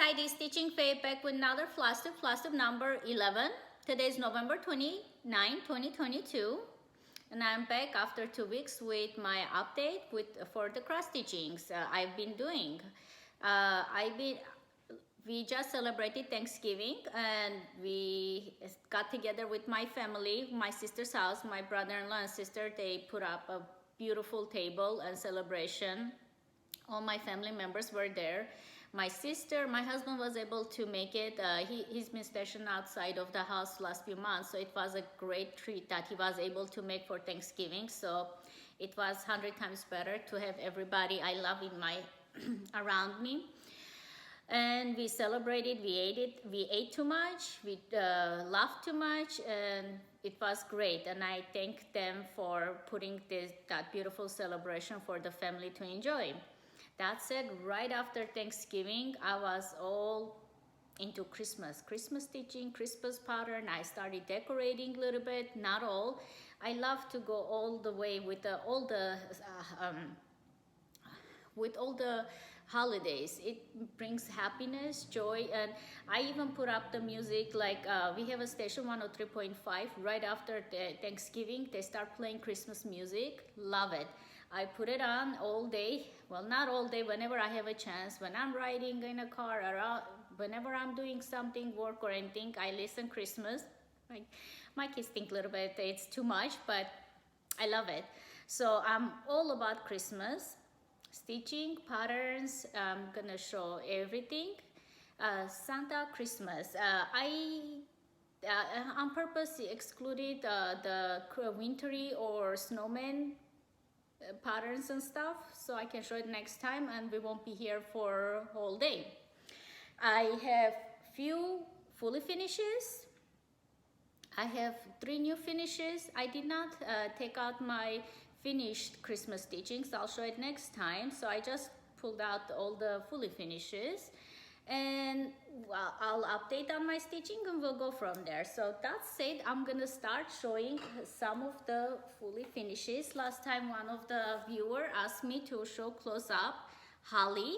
Heidi, Stitching Faith, back with another Flostube number 11. Today is November 29, 2022. And I'm back after 2 weeks with my update for the cross stitchings I've been doing. We just celebrated Thanksgiving and we got together with my family, my sister's house. My brother-in-law and sister, they put up a beautiful table and celebration. All my family members were there. My husband was able to make it. He's been stationed outside of the house last few months, so it was a great treat that he was able to make for Thanksgiving. So it was 100 times better to have everybody I love in my around me. And we celebrated, we ate too much, we laughed too much, and it was great. And I thank them for putting that beautiful celebration for the family to enjoy. That said, right after Thanksgiving, I was all into Christmas stitching, Christmas pattern. I started decorating a little bit, not all. I love to go all the way with all the holidays. It brings happiness, joy, and I even put up the music like we have a station 103.5 right after Thanksgiving. They start playing Christmas music. Love it. I put it on all day. Well, not all day, whenever I have a chance. When I'm riding in a car or whenever I'm doing something, work or anything, I listen Christmas. My kids think a little bit it's too much, but I love it. So I'm all about Christmas. Stitching, patterns, I'm gonna show everything. Santa Christmas. I on purpose excluded the wintry or snowman patterns and stuff, so I can show it next time and we won't be here for a whole day. I have few fully finishes. I have 3 new finishes. I did not take out my finished Christmas stitchings. I'll show it next time. So I just pulled out all the fully finishes, and well, I'll update on my stitching and we'll go from there. So that said, I'm gonna start showing some of the fully finishes. Last time one of the viewer asked me to show close up Holly.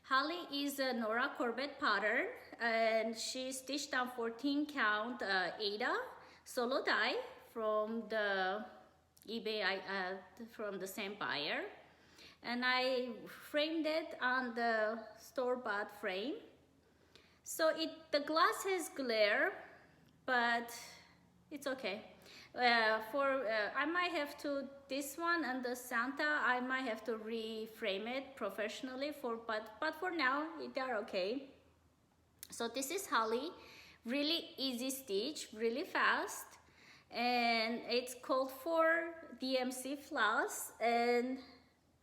Holly is a Nora Corbett pattern, and she stitched on 14 count Ada solo die from the eBay from the same buyer, and I framed it on the store-bought frame. So the glass has glare, but it's okay. I might have to, this one and the Santa, I might have to reframe it professionally but for now they're okay. So this is Holly, really easy stitch, really fast, and it's called for DMC floss, and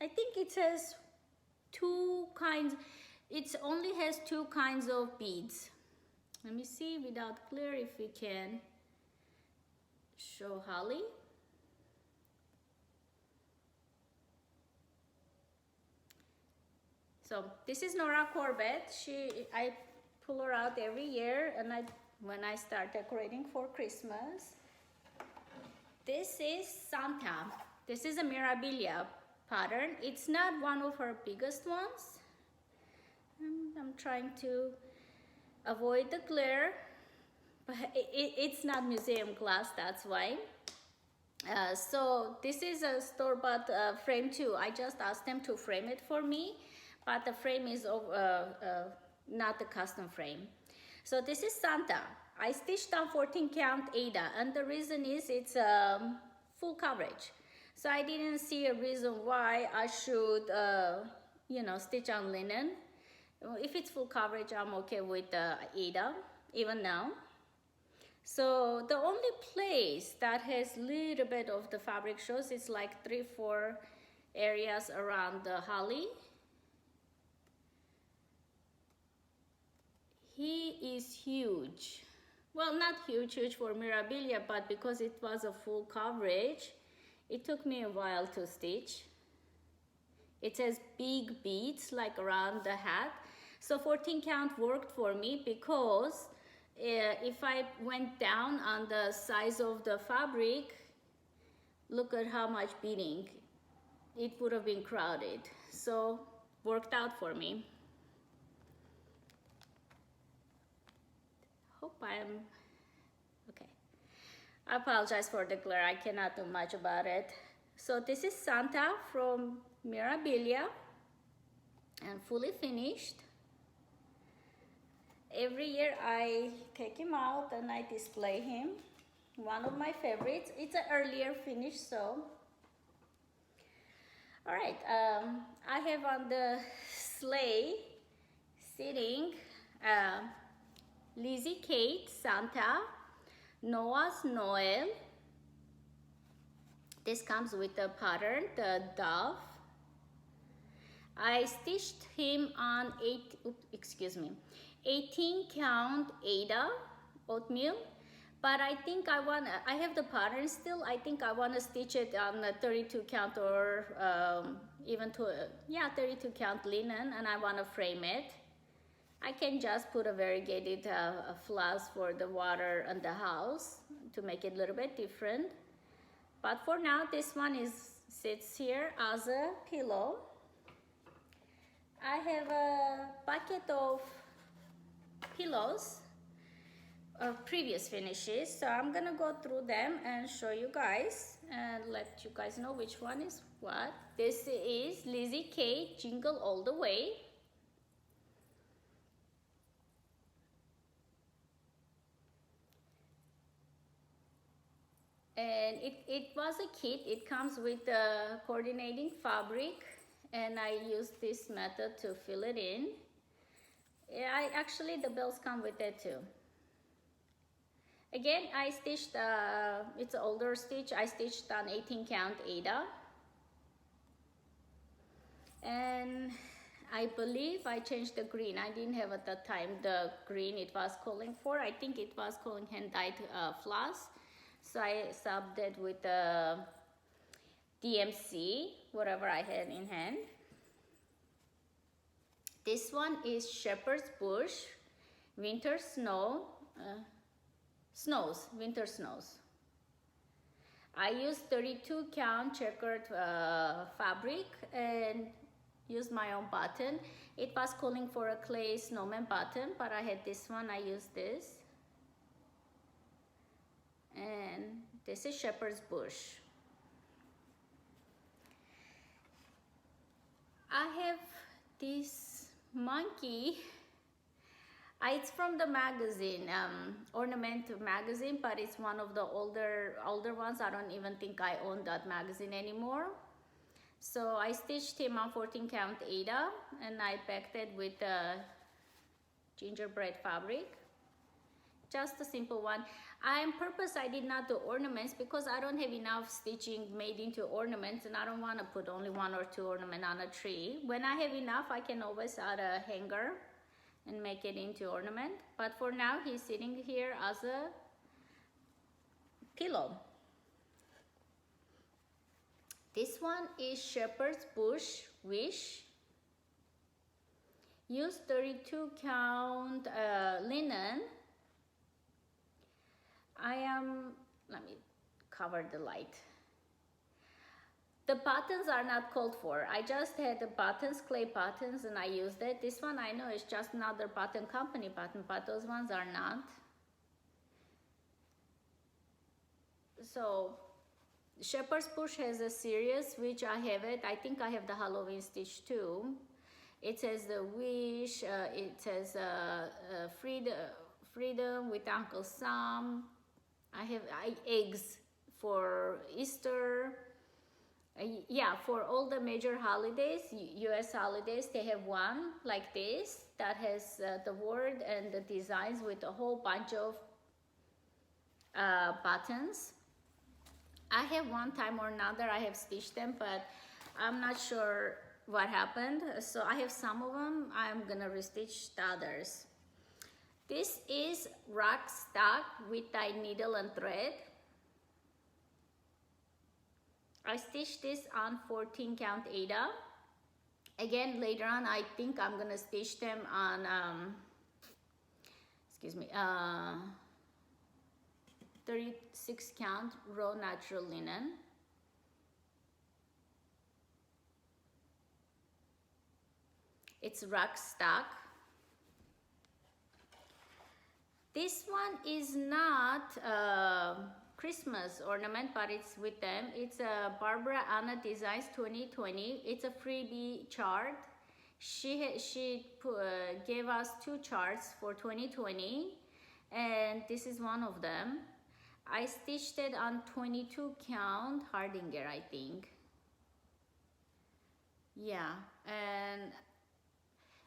I think it has 2 kinds. It only has 2 kinds of beads. Let me see without glare if we can show Holly. So this is Nora Corbett. I pull her out every year, and when I start decorating for Christmas. This is Santa. This is a Mirabilia pattern. It's not one of her biggest ones. I'm trying to avoid the glare, but it's not museum glass, that's why. So this is a store-bought frame too. I just asked them to frame it for me, but the frame is not a custom frame. So this is Santa. I stitched on 14 count Ada, and the reason is it's full coverage. So I didn't see a reason why I should, stitch on linen. If it's full coverage, I'm okay with Ada, even now. So the only place that has little bit of the fabric shows is like 3-4 areas around the Holly. He is huge. Well, not huge for Mirabilia, but because it was a full coverage, it took me a while to stitch. It has big beads like around the hat. So 14 count worked for me because if I went down on the size of the fabric, look at how much beading. It would have been crowded. So worked out for me. hope I am okay. I apologize for the glare, I cannot do much about it. So this is Santa from Mirabilia and fully finished. Every year I take him out and I display him. One of my favorites. It's an earlier finish, so. All right, I have on the sleigh sitting Lizzie Kate, Santa, Noah's Noel. This comes with the pattern, the dove. I stitched him on 18 count Ada oatmeal, but I think I have the pattern still. I think I want to stitch it on a 32 count or even 32 count linen, and I want to frame it. I can just put a variegated floss for the water and the house to make it a little bit different. But for now, this one sits here as a pillow. I have a bucket of pillows of previous finishes, so I'm gonna go through them and show you guys and let you guys know which one is what. This is Lizzie K Jingle All the Way. And it was a kit. It comes with the coordinating fabric, and I used this method to fill it in. Yeah, actually the bells come with it too. Again, I stitched, it's an older stitch. I stitched on 18 count Ada. And I believe I changed the green. I didn't have at that time the green it was calling for. I think it was calling hand-dyed floss. So I subbed it with the DMC, whatever I had in hand. This one is Shepherd's Bush, Winter Snow, Winter Snows. I used 32 count checkered fabric and used my own button. It was calling for a clay snowman button, but I had this one, I used this. And this is Shepherd's Bush. I have this monkey. It's from the magazine, Ornament magazine, but it's one of the older ones. I don't even think I own that magazine anymore. So I stitched him on 14 count Ada, and I packed it with gingerbread fabric. Just a simple one. On purpose, I did not do ornaments because I don't have enough stitching made into ornaments, and I don't want to put only 1 or 2 ornaments on a tree. When I have enough, I can always add a hanger and make it into ornament. But for now, he's sitting here as a pillow. This one is Shepherd's Bush Wish. Use 32 count linen. Let me cover the light. The buttons are not called for. I just had the buttons, clay buttons, and I used it. This one I know is just another button company button, but those ones are not. So Shepherd's Bush has a series, which I have it. I think I have the Halloween stitch too. It says the wish, it says freedom with Uncle Sam. I have eggs for Easter. Yeah, for all the major holidays, US holidays, they have one like this that has the word and the designs with a whole bunch of buttons. I have one time or another, I have stitched them, but I'm not sure what happened. So I have some of them. I'm gonna restitch the others. This is Rock Stock with dyed needle and thread. I stitched this on 14 count Ada. Again, later on, I think I'm gonna stitch them on, 36 count raw natural linen. It's Rock Stock. This one is not Christmas ornament, but it's with them. It's a Barbara Anna Designs 2020. It's a freebie chart. She gave us 2 charts for 2020, and this is one of them. I stitched it on 22 count Hardinger, I think. Yeah, and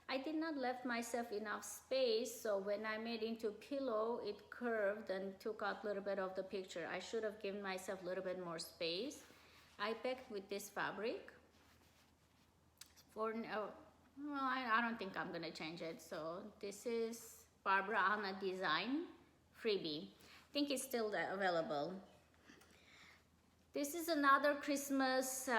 I did not left myself enough space, so when I made into pillow, it curved and took out a little bit of the picture. I should have given myself a little bit more space. I packed with this fabric. Well, I don't think I'm gonna change it. So this is Barbara Anna Design freebie. I think it's still available. This is another Christmas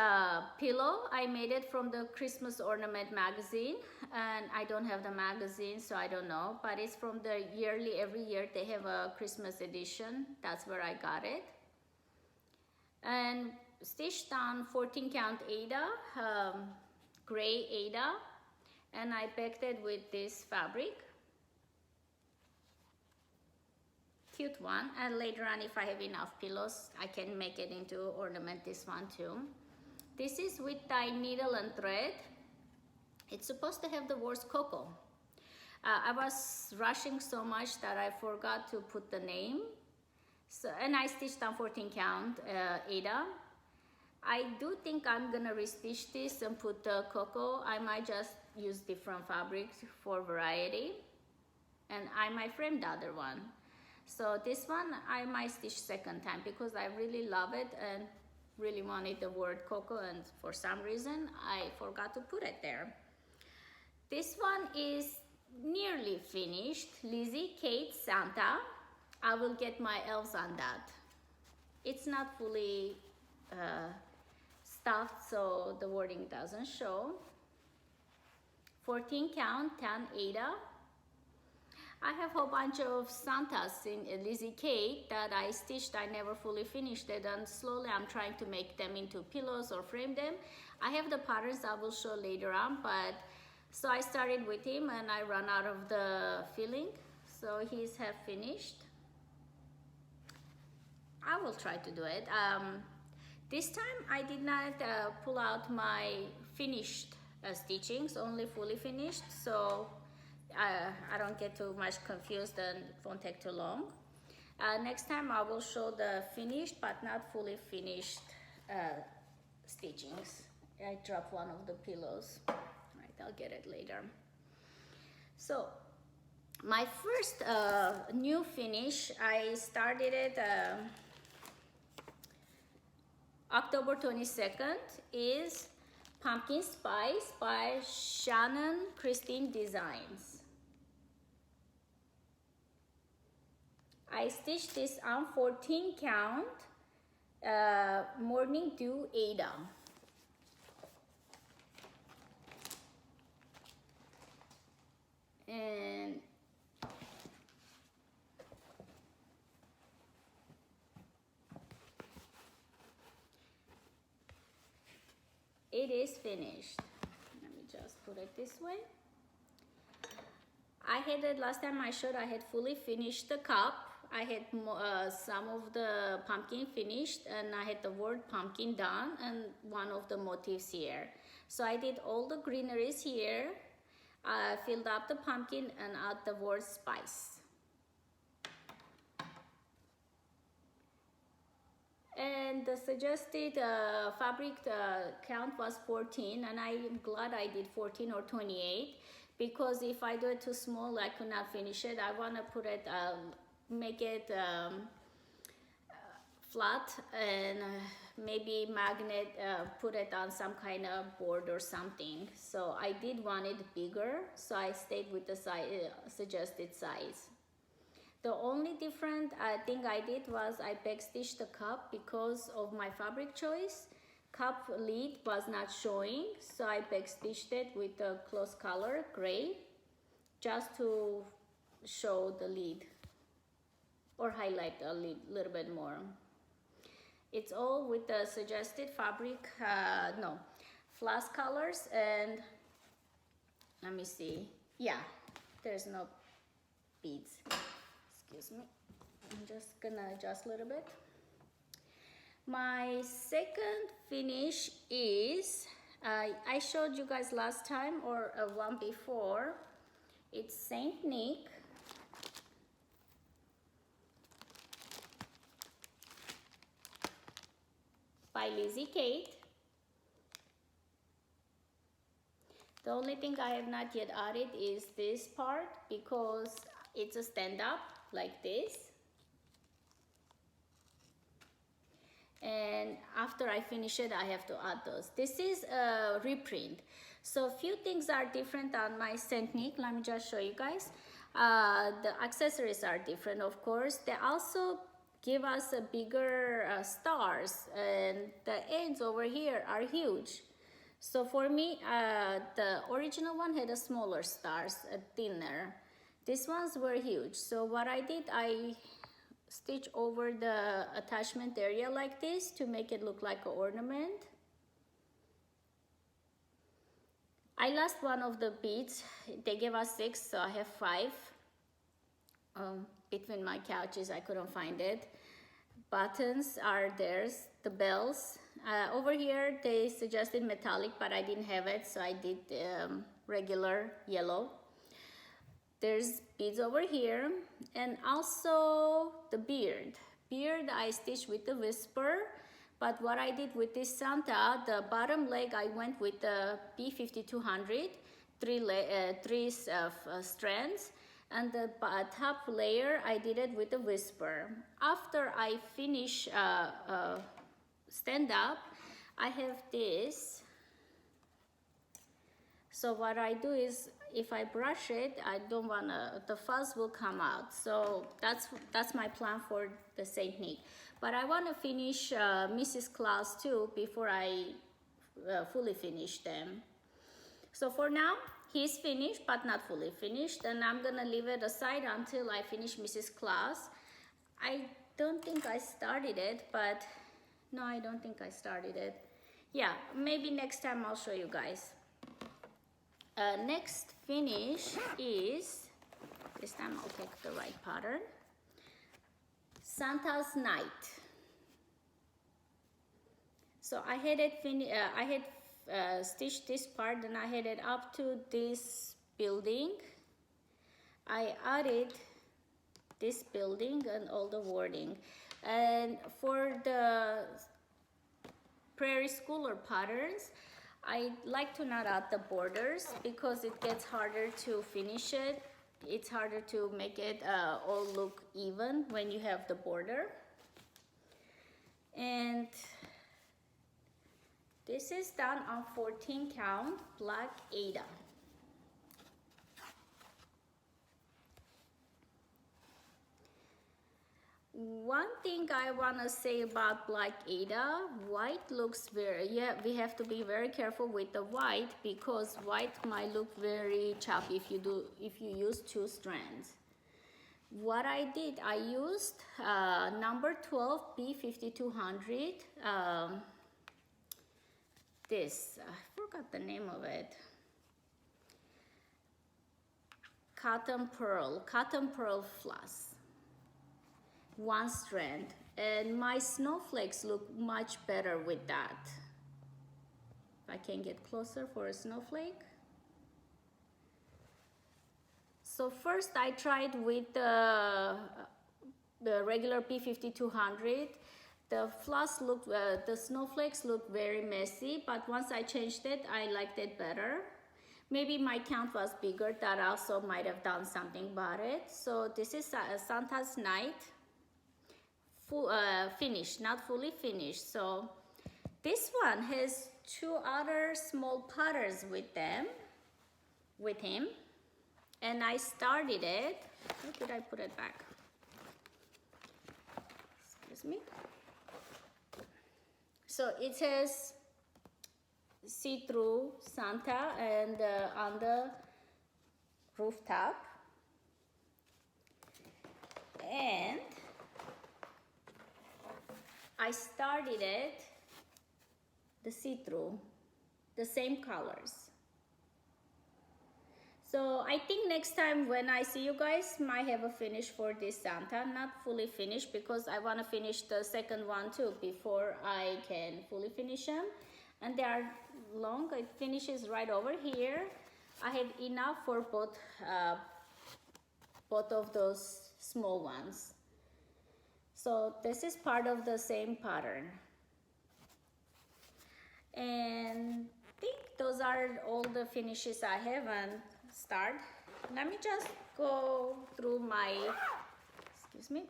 pillow. I made it from the Christmas Ornament magazine, and I don't have the magazine, so I don't know, but it's from the yearly, every year they have a Christmas edition. That's where I got it. And stitched on 14 count Aida, gray Aida, and I backed it with this fabric. Cute one, and later on if I have enough pillows I can make it into ornament this one too. This is with tie needle and thread. It's supposed to have the words Coco. I was rushing so much that I forgot to put the name, so, and I stitched on 14 count Aida. I do think I'm gonna restitch this and put the Coco. I might just use different fabrics for variety, and I might frame the other one. So this one I might stitch second time because I really love it and really wanted the word Coco, and for some reason I forgot to put it there. This one is nearly finished. Lizzie, Kate, Santa. I will get my elves on that. It's not fully stuffed, so the wording doesn't show. 14 count, tan Aida. I have a whole bunch of Santas in Lizzie Kate that I stitched. I never fully finished it, and slowly I'm trying to make them into pillows or frame them. I have the patterns I will show later on, but so I started with him and I ran out of the filling, so he's half finished. I will try to do it. This time I did not pull out my finished stitchings, only fully finished, so I don't get too much confused and it won't take too long. Next time I will show the finished but not fully finished stitchings. I dropped one of the pillows. Right, I'll get it later. So my first new finish, I started it October 22nd, is Pumpkin Spice by Shannon Christine Designs. I stitched this on 14 count Morning Dew Aida. And it is finished. Let me just put it this way. I had it last time I showed, I had fully finished the cup. I had some of the pumpkin finished, and I had the word pumpkin done and one of the motifs here. So I did all the greeneries here. I filled up the pumpkin and add the word spice. And the suggested fabric count was 14, and I'm glad I did 14 or 28, because if I do it too small I could not finish it. I want to put it make it flat and maybe magnet, put it on some kind of board or something. So I did want it bigger, so I stayed with the size, suggested size. The only different thing I did was I backstitched the cup because of my fabric choice. Cup lid was not showing, so I backstitched it with the close color gray just to show the lid or highlight a little bit more. It's all with the suggested fabric, floss colors, and let me see. Yeah, there's no beads. It's excuse me, I'm just gonna adjust a little bit. My second finish is, I showed you guys last time or one before. It's Saint Nick. By Lizzie Kate. The only thing I have not yet added is this part because it's a stand-up like this. And after I finish it, I have to add those. This is a reprint. So few things are different on my Saint Nick. Let me just show you guys. The accessories are different, of course. They also give us a bigger stars, and the ends over here are huge. So for me, the original one had a smaller stars, thinner. These ones were huge. So what I did, I stitch over the attachment area like this to make it look like an ornament. I lost one of the beads. They gave us 6, so I have 5. Between my couches, I couldn't find it. Buttons are theirs, the bells. Over here, they suggested metallic, but I didn't have it, so I did regular yellow. There's beads over here, and also the beard. Beard I stitched with the whisper, but what I did with this Santa, the bottom leg I went with the P5200, three strands, and the top layer I did it with the whisper. After I finish stand up, I have this. So what I do is, if I brush it, I don't wanna, the fuzz will come out. So that's my plan for the Saint Nick. But I wanna finish Mrs. Claus too before I fully finish them. So for now, he's finished, but not fully finished. And I'm gonna leave it aside until I finish Mrs. Claus. I don't think I started it, but no, I don't think I started it. Yeah, maybe next time I'll show you guys. Next finish is, this time I'll take the right pattern, Santa's Night. So I had it stitched this part, and I had it up to this building. I added this building and all the wording. And for the prairie schooler patterns, I like to not add the borders because it gets harder to finish it. It's harder to make it all look even when you have the border. And this is done on 14 count black Ada. One thing I want to say about black Ada, white looks very, we have to be very careful with the white because white might look very choppy if you use 2 strands. What I did, I used number 12 P5200, this, I forgot the name of it, cotton pearl floss. 1 strand, and my snowflakes look much better with that. If I can get closer for a snowflake. So first I tried with the regular P5200. The floss looked, the snowflakes looked very messy, but once I changed it, I liked it better. Maybe my count was bigger, that also might have done something about it. So this is Santa's Night. Finished, not fully finished. So this one has 2 other small patterns with him, and I started it. Where did I put it back? Excuse me. So it says see-through Santa and on the rooftop, and I started it, the see-through, the same colors. So So I think next time when I see you guys, might have a finish for this Santa. Not fully finished because I want to finish the second one too before I can fully finish them. And they are long. It finishes right over here. I have enough for both of those small ones. So this is part of the same pattern. And I think those are all the finishes I haven't started. Let me just go through my, excuse me.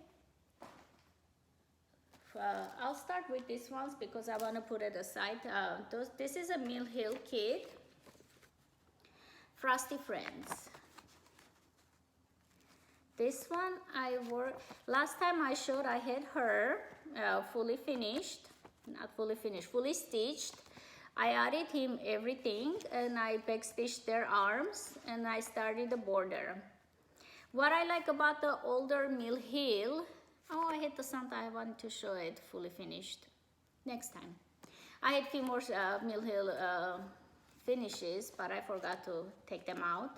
I'll start with these ones because I want to put it aside. This is a Mill Hill kit. Frosty Friends. This one I worked, last time I showed I had her fully finished, not fully finished, fully stitched. I added him everything and I backstitched their arms and I started the border. What I like about the older Mill Hill, oh, I had the Santa, I wanted to show it fully finished next time. I had a few more Mill Hill finishes, but I forgot to take them out.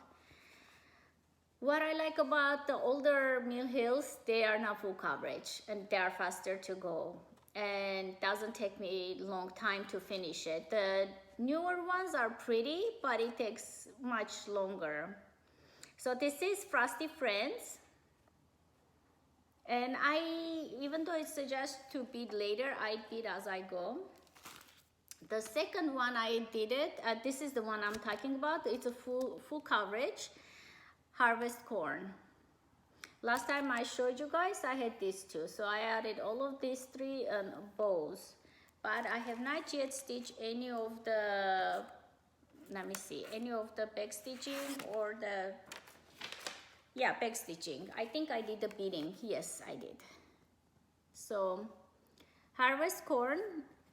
What I like about the older Mill Hills, they are not full coverage and they are faster to go and doesn't take me a long time to finish it. The newer ones are pretty, but it takes much longer. So this is Frosty Friends. And even though it suggests to bead later, I bead as I go. The second one I did it, this is the one I'm talking about. It's a full coverage, Harvest Corn. Last time I showed you guys, I had these two. So I added all of these three bows. But I have not yet stitched any of the, let me see, any of the back stitching or the, yeah, back stitching. I think I did the beading. Yes, I did. So Harvest Corn,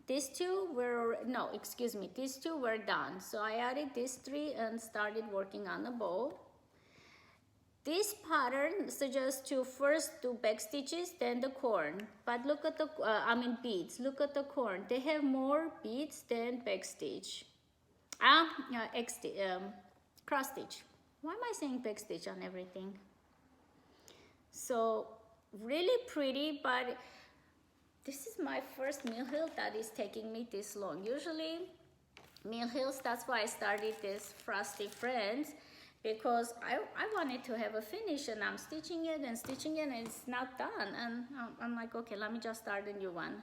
these two were, no, excuse me, these two were done. So I added these three and started working on the bow. This pattern suggests to first do back stitches, then the corn. But look at the, beads. Look at the corn. They have more beads than back stitch. Cross stitch. Why am I saying back stitch on everything? So really pretty, but this is my first Mill Hill that is taking me this long. Usually Mill Hills, that's why I started this Frosty Friends, because I wanted to have a finish and I'm stitching it and it's not done. And I'm like, okay, let me just start a new one.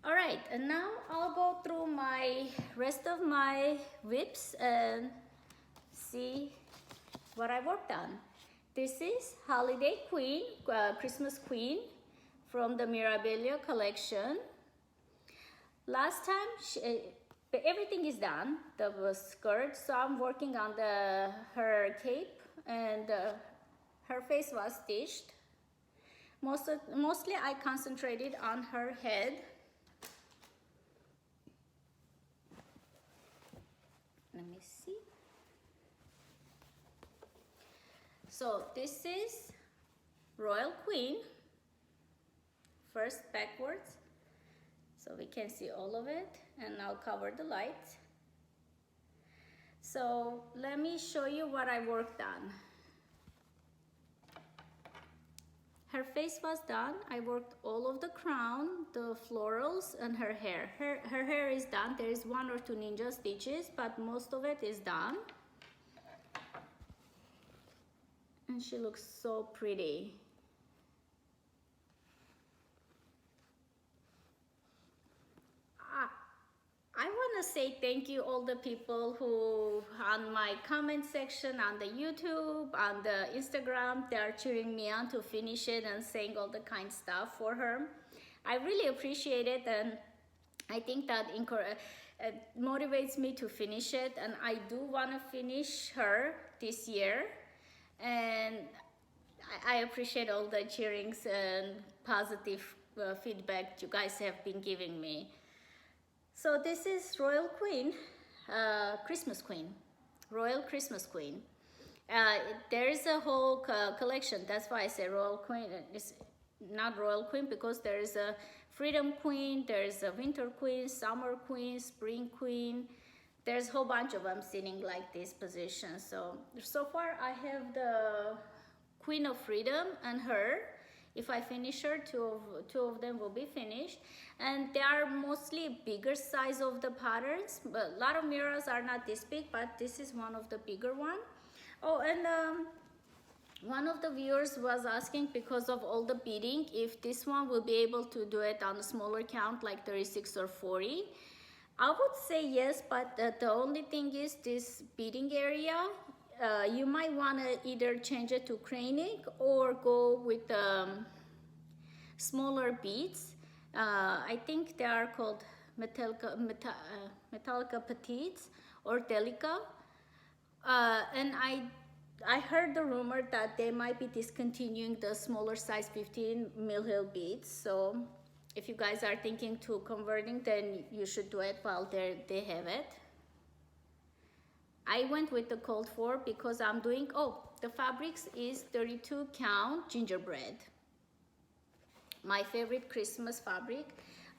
All right, and now I'll go through my rest of my WIPs and see what I worked on. This is Holiday Queen, Christmas Queen from the Mirabilia collection. Last time, everything is done, the skirt, so I'm working on her cape and her face was stitched. Mostly I concentrated on her head. Let me see. So this is Royal Queen, first backwards, so we can see all of it, and I'll cover the lights. So let me show you what I worked on. Her face was done. I worked all of the crown, the florals, and her hair. Her hair is done. There is 1 or 2 ninja stitches, but most of it is done. And she looks so pretty. I want to say thank you all the people who on my comment section, on the YouTube, on the Instagram, they are cheering me on to finish it and saying all the kind stuff for her. I really appreciate it, and I think that motivates me to finish it, and I do want to finish her this year, and I appreciate all the cheerings and positive feedback you guys have been giving me. So this is Royal Queen, Christmas Queen, Royal Christmas Queen. There is a whole collection. That's why I say Royal Queen. It's not Royal Queen because there is a Freedom Queen, there is a Winter Queen, Summer Queen, Spring Queen. there's a whole bunch of them sitting like this position. So far I have the Queen of Freedom and her. If I finish her, two of them will be finished. And they are mostly bigger size of the patterns, but a lot of mirrors are not this big, but this is one of the bigger one. Oh, and one of the viewers was asking, because of all the beading, if this one will be able to do it on a smaller count, like 36 or 40. I would say yes, but the only thing is this beading area, you might want to either change it to craning or go with smaller beads. I think they are called Metallica Petites or Delica. And I heard the rumor that they might be discontinuing the smaller size 15 mil beads. So if you guys are thinking to converting, then you should do it while they have it. I went with the cold 4 because I'm doing, the fabrics is 32 count gingerbread. My favorite Christmas fabric.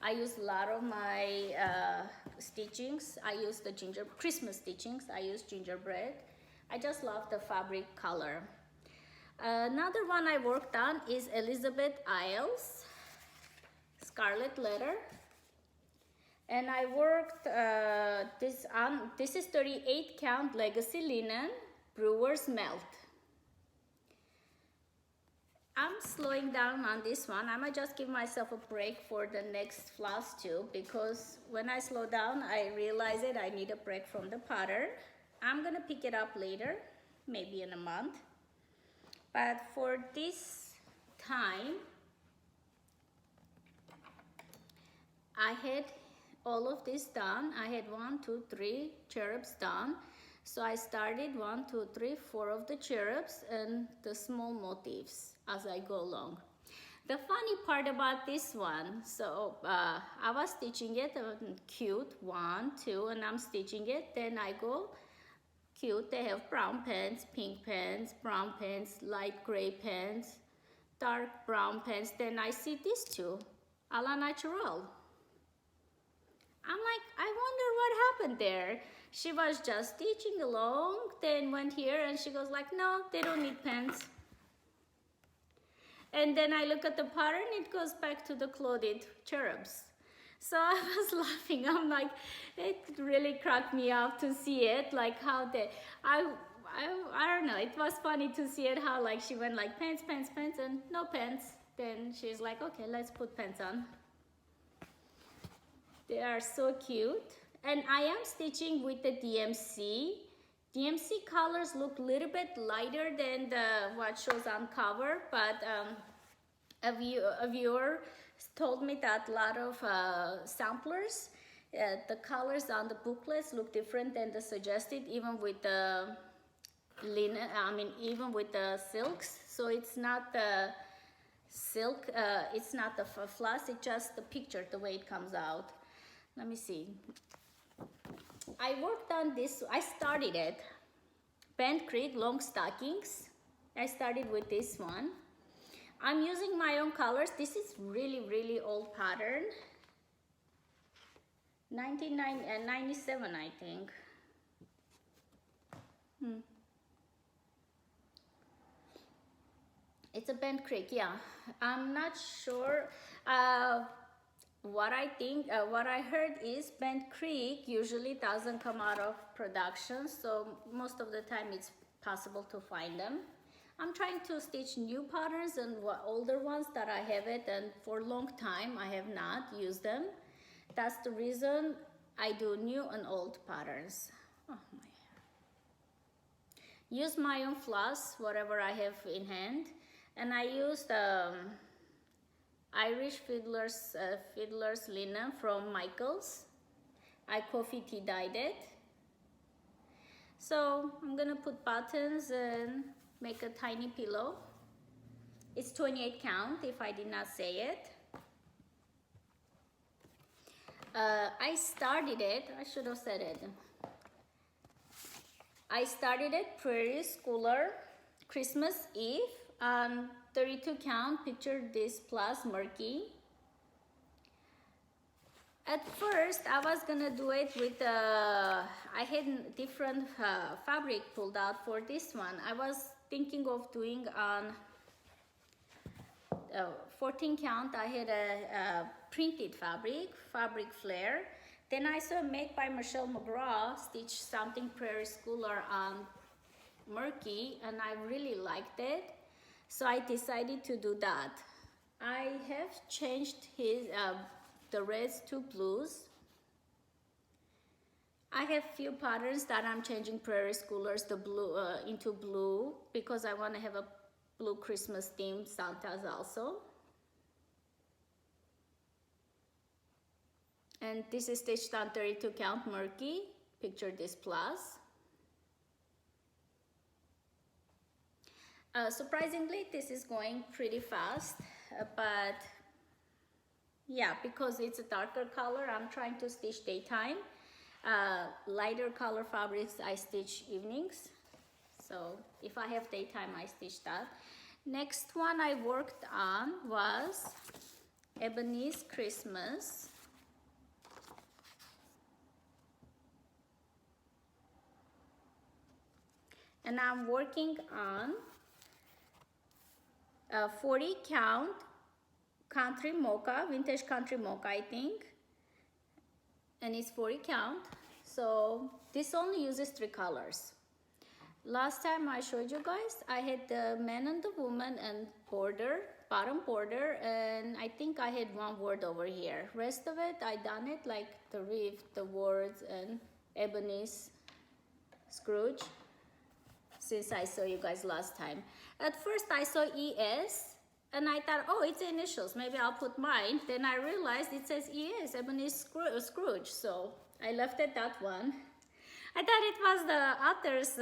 I use a lot of my stitchings. I use the Christmas stitchings. I use gingerbread. I just love the fabric color. Another one I worked on is Elizabeth Isles Scarlet Letter. And I worked this is 38 count Legacy Linen Brewer's Melt. I'm slowing down on this one. I might just give myself a break for the next Flostube, because when I slow down, I realize that I need a break from the pattern. I'm gonna pick it up later, maybe in a month. But for this time, I had all of this done. I had 1, 2, 3 cherubs done. So I started 1, 2, 3, 4 of the cherubs and the small motifs as I go along. The funny part about this one, so I was stitching it cute, 1, 2, and I'm stitching it. Then I go cute. They have brown pants, pink pants, brown pants, light gray pants, dark brown pants. Then I see these two, a la natural. I'm like, I wonder what happened there. She was just stitching along, then went here, and she goes like, no, they don't need pants. And then I look at the pattern, it goes back to the clothed cherubs. So I was laughing. I'm like, it really cracked me up to see it, like how they, I don't know, it was funny to see it, how like she went like pants, pants, pants, and no pants. Then she's like, okay, let's put pants on. They are so cute. And I am stitching with the DMC. DMC colors look a little bit lighter than what shows on cover, but a viewer told me that a lot of samplers, the colors on the booklets look different than the suggested, even with the linen, even with the silks. So it's not the silk, it's not the floss, it's just the picture, the way it comes out. Let me see. I worked on this, I started it. Bent Creek Long Stockings. I started with this one. I'm using my own colors. This is really, really old pattern. 1997, I think. It's a Bent Creek, yeah. I'm not sure. What I heard is Bent Creek usually doesn't come out of production, so most of the time it's possible to find them. I'm trying to stitch new patterns and older ones that I have it, and for a long time I have not used them. That's the reason I do new and old patterns. Oh, my hair. Use my own floss, whatever I have in hand, and I used Irish Fiddler's linen from Michaels. I coffee tea dyed it. So I'm gonna put buttons and make a tiny pillow. It's 28 count, if I did not say it. I started it, I should have said it. I started it Prairie Schooler Christmas Eve on 32 count, picture this plus murky. At first, I was gonna do it with, I had different fabric pulled out for this one. I was thinking of doing on 14 count. I had a printed fabric flare. Then I saw made by Michelle McGraw stitch something prairie schooler on murky, and I really liked it. So I decided to do that. I have changed his the reds to blues. I have few patterns that I'm changing prairie schoolers the blue into blue because I want to have a blue Christmas themed Santas also. And this is stitched on 32 count murky. Picture this plus. Surprisingly, this is going pretty fast, but yeah, because it's a darker color, I'm trying to stitch daytime. Lighter color fabrics, I stitch evenings. So if I have daytime, I stitch that. Next one I worked on was Ebony's Christmas. And I'm working on a 40 count country mocha, vintage country mocha, I think, and it's 40 count. So this only uses 3 colors. Last time I showed you guys, I had the man and the woman and border, bottom border, and I think I had one word over here. Rest of it, I done it like the reef, the words, and Ebony's Scrooge, since I saw you guys last time. At first I saw ES, and I thought, oh, it's initials, maybe I'll put mine. Then I realized it says ES, Ebony's Scrooge, so I left it that one. I thought it was the author's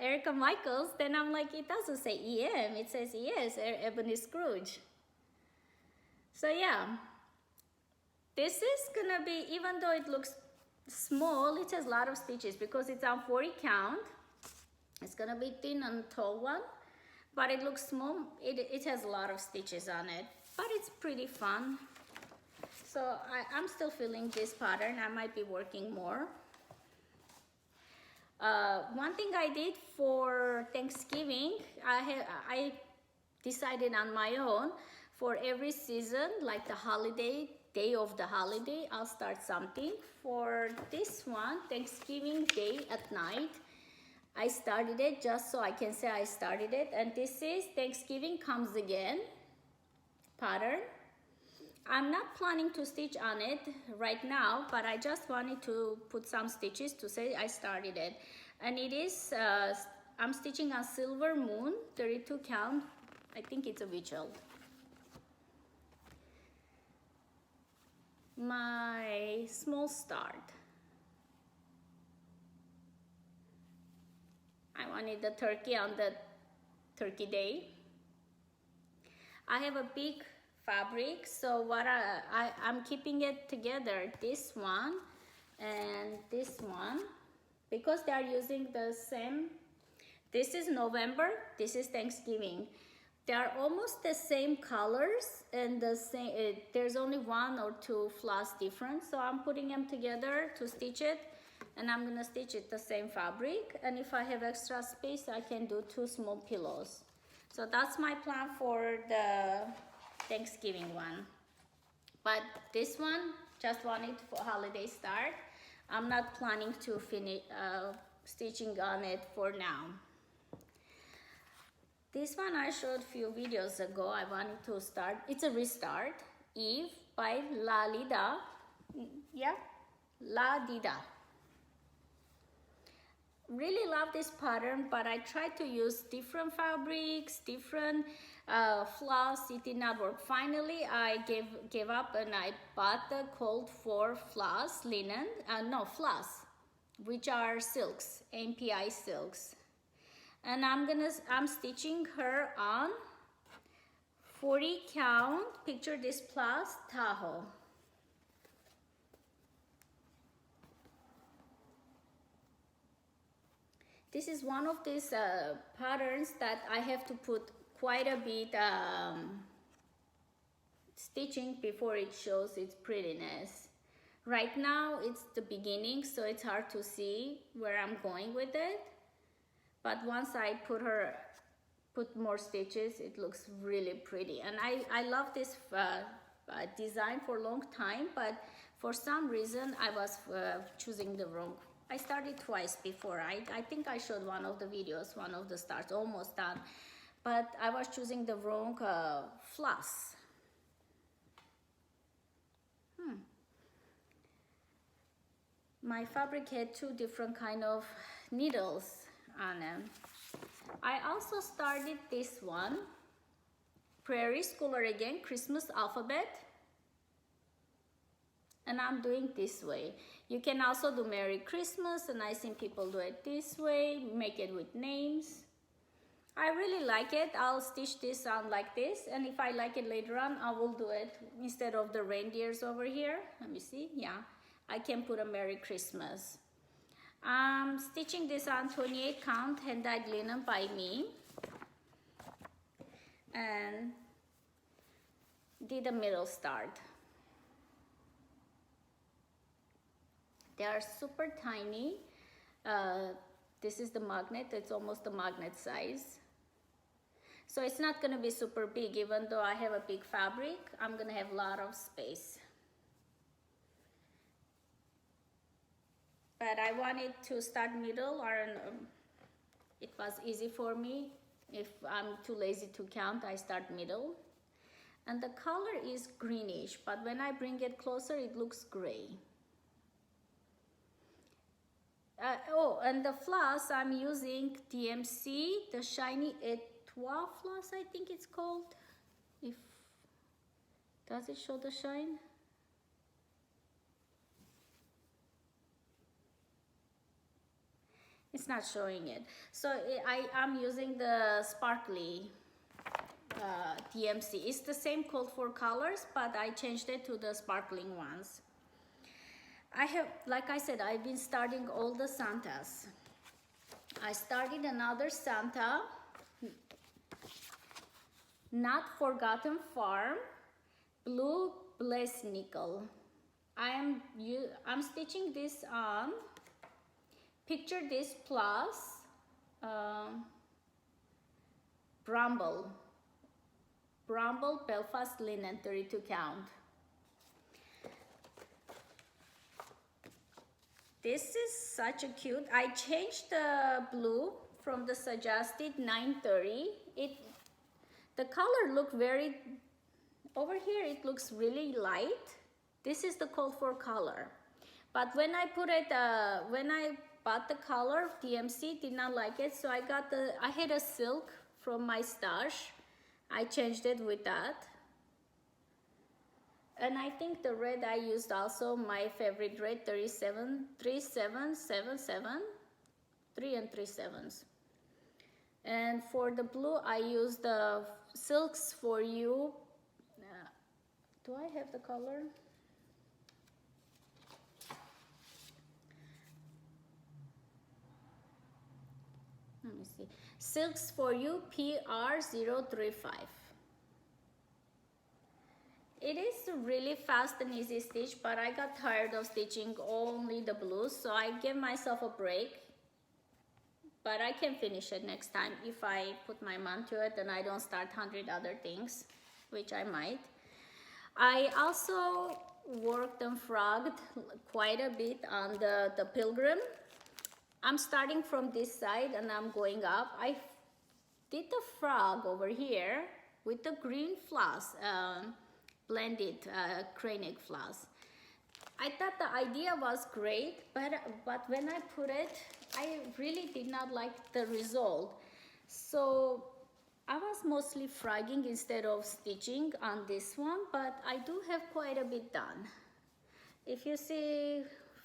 Erica Michaels. Then I'm like, it doesn't say EM, it says ES, Ebony Scrooge. So yeah, this is gonna be, even though it looks small, it has a lot of stitches because it's on 40 count. It's gonna be thin and tall one, but it looks small. It has a lot of stitches on it, but it's pretty fun. So I'm still feeling this pattern. I might be working more. One thing I did for Thanksgiving, I decided on my own for every season, like the holiday, day of the holiday, I'll start something. For this one, Thanksgiving Day at night, I started it just so I can say I started it. And this is Thanksgiving Comes Again pattern. I'm not planning to stitch on it right now, but I just wanted to put some stitches to say I started it. And it is, I'm stitching on Silver Moon, 32 count. I think it's a Vigil. My small start. I wanted the turkey on the turkey day. I have a big fabric, so what I'm keeping it together, this one and this one, because they are using the same. This is November, this is Thanksgiving. They are almost the same colors and the same, there's only 1 or 2 floss difference, so I'm putting them together to stitch it, and I'm gonna stitch it the same fabric, and if I have extra space I can do 2 small pillows. So that's my plan for the Thanksgiving one. But this one, just wanted for holiday start. I'm not planning to finish stitching on it for now. This one I showed a few videos ago. I wanted to start. It's a restart. Eve by La Lida. Yeah, La Dida. Really love this pattern, but I tried to use different fabrics, different floss. It did not work. Finally, I gave up and I bought the called for floss linen, floss, which are silks, MPI silks. And I'm stitching her on 40 count. Picture this plus Tahoe. This is one of these patterns that I have to put quite a bit stitching before it shows its prettiness. Right now it's the beginning, so it's hard to see where I'm going with it. But once I put more stitches, it looks really pretty. And I love this design for a long time, but for some reason I was choosing the wrong. I started twice before. I think I showed one of the videos, one of the starts, almost done. But I was choosing the wrong floss. My fabric had two different kind of needles on them. I also started this one, Prairie Schooler again, Christmas alphabet. And I'm doing this way. You can also do Merry Christmas, and I seen people do it this way, make it with names. I really like it. I'll stitch this on like this, and if I like it later on, I will do it instead of the reindeers over here. Let me see. Yeah, I can put a Merry Christmas. I'm stitching this on 28 count hand-dyed linen by me, and did a middle start. They are super tiny. This is the magnet. It's almost the magnet size. So it's not going to be super big. Even though I have a big fabric, I'm going to have a lot of space. But I wanted to start middle, or it was easy for me. If I'm too lazy to count, I start middle. And the color is greenish, but when I bring it closer, it looks gray. Oh, and the floss, I'm using DMC, the Shiny Etoile floss, I think it's called. Does it show the shine? It's not showing it. So I'm using the sparkly DMC. It's the same code for colors, but I changed it to the sparkling ones. I have, like I said, I've been starting all the Santas. I started another Santa, Not Forgotten Farm, Blue Blessed Nickel. I'm stitching this on, picture this plus Bramble Belfast linen 32 count. This is such a cute. I changed the blue from the suggested 930. The color looked very, over here it looks really light. This is the code for color. But when I put it, when I bought the color, DMC did not like it, so I had a silk from my stash. I changed it with that. And I think the red I used also, my favorite red, 3777, 3 and 3 sevens. And for the blue, I used the Silks for You. Do I have the color? Let me see. Silks for You PR035. It is really fast and easy stitch, but I got tired of stitching only the blues, so I gave myself a break. But I can finish it next time if I put my mind to it and I don't start 100 other things, which I might. I also worked and frogged quite a bit on the pilgrim. I'm starting from this side and I'm going up. I did the frog over here with the green floss, blended crane egg floss. I thought the idea was great, but when I put it, I really did not like the result. So I was mostly frogging instead of stitching on this one, but I do have quite a bit done. If you see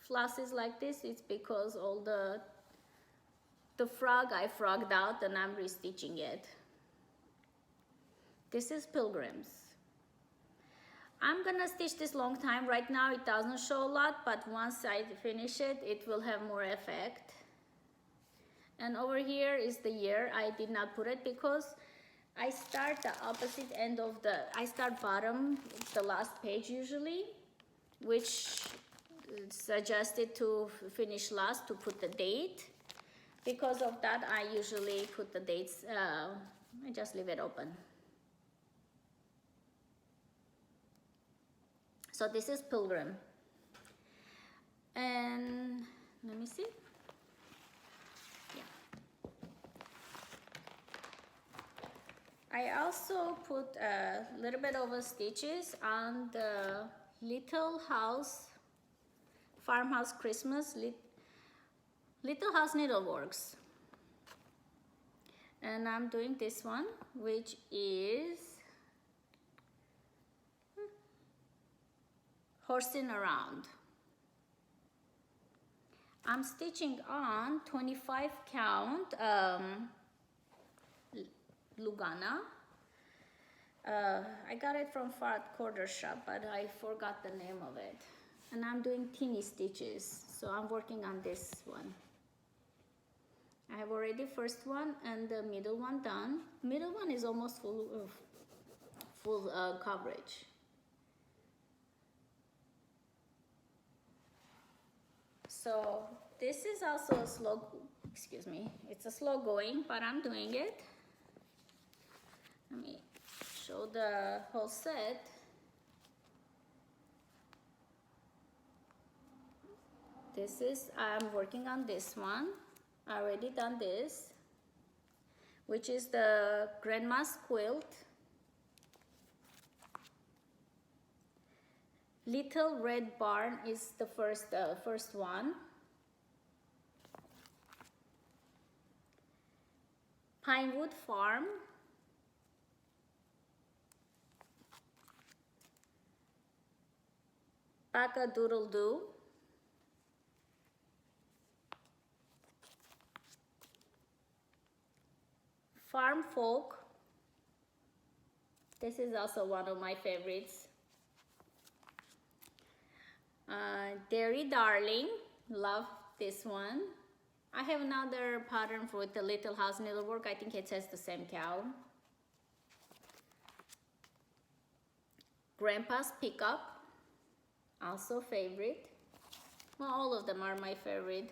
flosses like this, it's because all the frog I frogged out and I'm restitching it. This is pilgrims. I'm gonna stitch this long time. Right now it doesn't show a lot, but once I finish it, it will have more effect. And over here is the year. I did not put it because I start the opposite end of I start bottom, the last page usually, which suggested to finish last to put the date. Because of that, I usually put the dates, I just leave it open. So this is Pilgrim. And let me see. Yeah. I also put a little bit of stitches on the Little House, Farmhouse Christmas, Little House Needleworks. And I'm doing this one, which is Horsing Around. I'm stitching on 25 count Lugana. I got it from Fat Quarter Shop, but I forgot the name of it. And I'm doing teeny stitches, so I'm working on this one. I have already first one and the middle one done. Middle one is almost full coverage. So this is also a slow, excuse me, it's a slow going, but I'm doing it. Let me show the whole set. This is, I'm working on this one. I already done this, which is the Grandma's Quilt. Little Red Barn is the first one. Pinewood Farm. Pack-a-Doodle-Doo. Farm Folk. This is also one of my favorites. Dairy Darling, love this one. I have another pattern for the Little House Needlework. I think it says the same cow. Grandpa's Pickup, also favorite. Well, all of them are my favorite.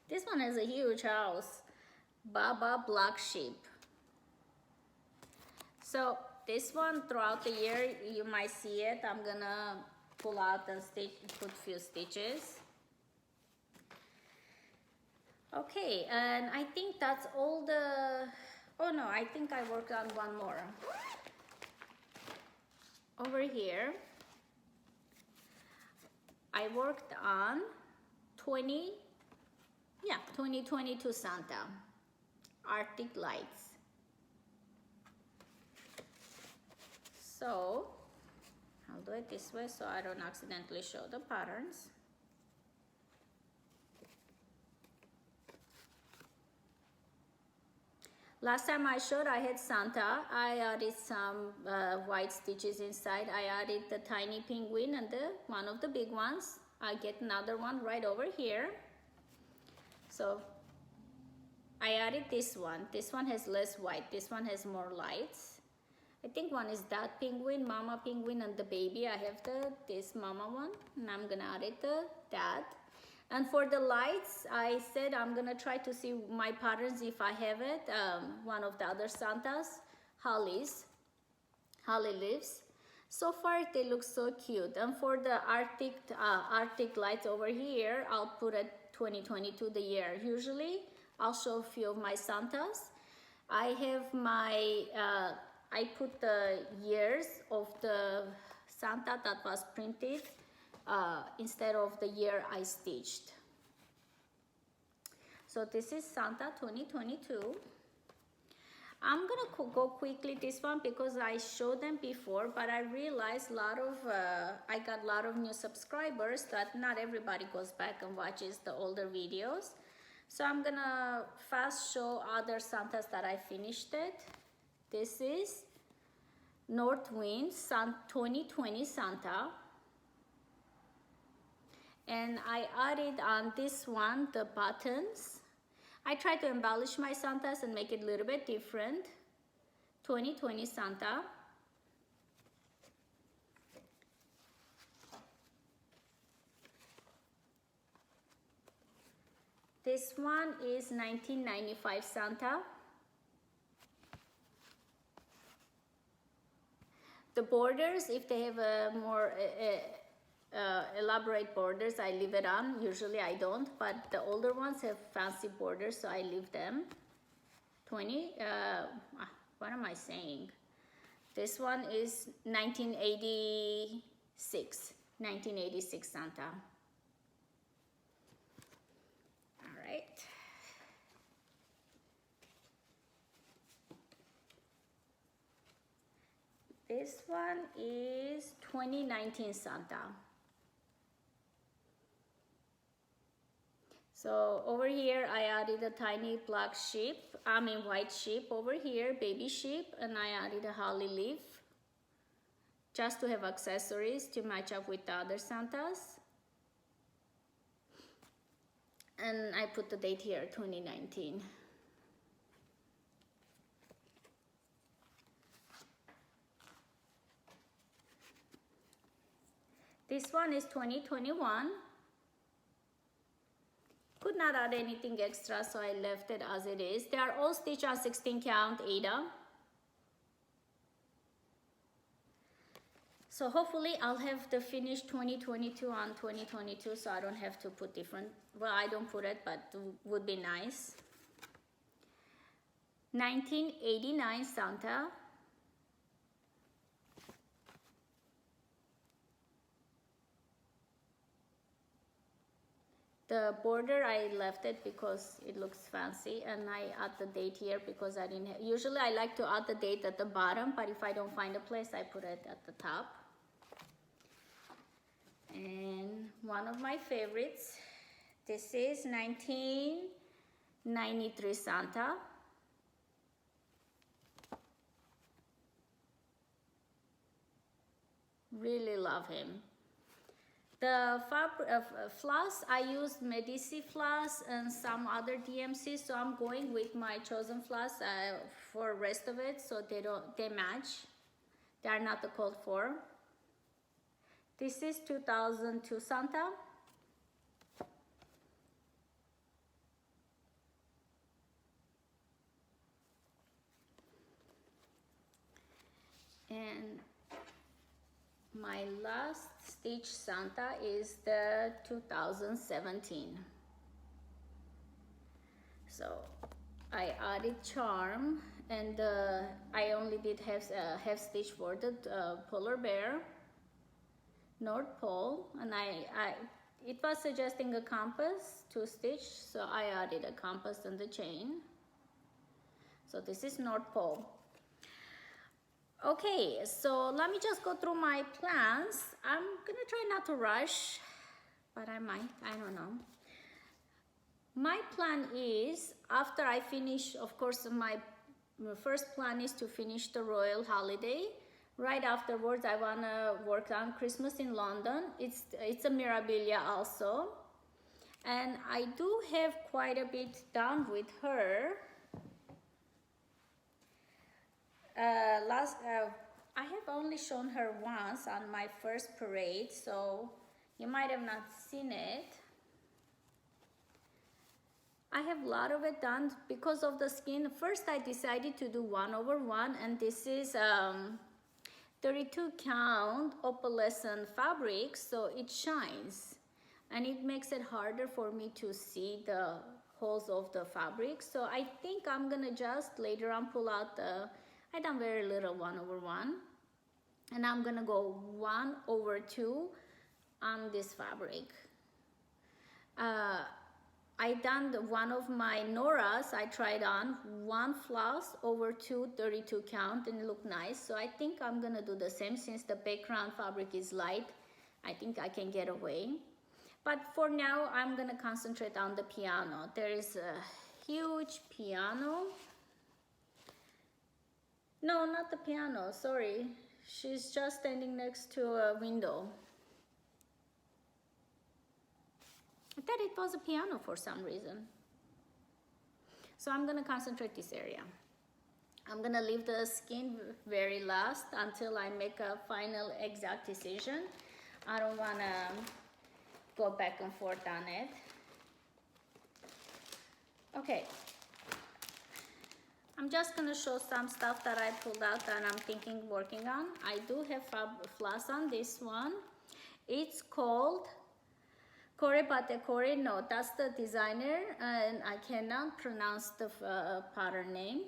This one has a huge house. Baba Black Sheep. So this one throughout the year you might see it. I'm gonna pull out and put few stitches. Okay, and I think that's all the, oh no, I think I worked on one more. Over here, I worked on 2022 Santa, Arctic Lights. So, I'll do it this way so I don't accidentally show the patterns. Last time I showed I had Santa. I added some white stitches inside. I added the tiny penguin and one of the big ones. I get another one right over here. So I added this one. This one has less white. This one has more lights. I think one is that penguin, mama penguin, and the baby. I have this mama one, and I'm gonna add it that. And for the lights, I said I'm gonna try to see my patterns if I have it. One of the other Santas, holly leaves. So far they look so cute. And for the Arctic lights over here, I'll put it 2022 the year. Usually I'll show a few of my Santas. I have my I put the years of the Santa that was printed instead of the year I stitched. So this is Santa 2022. I'm gonna go quickly this one because I showed them before, but I realized I got a lot of new subscribers that not everybody goes back and watches the older videos. So I'm gonna fast show other Santas that I finished it. This is North Wind 2020 Santa. And I added on this one the buttons. I try to embellish my Santas and make it a little bit different. 2020 Santa. This one is 1995 Santa. The borders, if they have a more elaborate borders, I leave it on. Usually I don't, but the older ones have fancy borders, so I leave them. 20, what am I saying? This one is 1986 Santa. All right. This one is 2019 Santa. So over here I added a tiny black sheep, white sheep over here, baby sheep, and I added a holly leaf just to have accessories to match up with the other Santas. And I put the date here, 2019. This one is 2021. Could not add anything extra, so I left it as it is. They are all stitched on 16 count Aida. So hopefully I'll have the finished 2022 on 2022, so I don't have to put different, well, I don't put it, but would be nice. 1989 Santa. The border, I left it because it looks fancy, and I add the date here because I didn't have, usually I like to add the date at the bottom, but if I don't find a place, I put it at the top. And one of my favorites, this is 1993 Santa. Really love him. The floss, I used Medici floss and some other DMC, so I'm going with my chosen floss for the rest of it, so they match. They are not the called for. This is 2002 Santa. And my last stitch Santa is the 2017. So I added charm, and I only did half stitch for the polar bear, North Pole, and it was suggesting a compass to stitch, so I added a compass and the chain. So this is North Pole. Okay, so let me just go through my plans. I'm gonna try not to rush, but I might, I don't know. My plan is, after I finish, of course, my first plan is to finish the Royal Holiday. Right afterwards, I wanna work on Christmas in London. It's a Mirabilia also. And I do have quite a bit done with her. I have only shown her once on my first parade, so you might have not seen it. I have a lot of it done because of the skin. First I decided to do 1/1, and this is 32 count opalescent fabric, so it shines and it makes it harder for me to see the holes of the fabric. So I think I'm gonna just later on pull out I done very little 1/1, and I'm gonna go 1/2 on this fabric. I done one of my Noras, I tried on 1 floss over 2 32 count, and it looked nice. So I think I'm gonna do the same. Since the background fabric is light, I think I can get away. But for now, I'm gonna concentrate on the piano. There is a huge piano. No, not the piano, sorry. She's just standing next to a window. I thought it was a piano for some reason. So I'm gonna concentrate this area. I'm gonna leave the skin very last until I make a final exact decision. I don't wanna go back and forth on it. Okay, I'm just gonna show some stuff that I pulled out that I'm thinking working on. I do have floss on this one. It's called Kore Pate Kore. No, that's the designer, and I cannot pronounce the pattern name.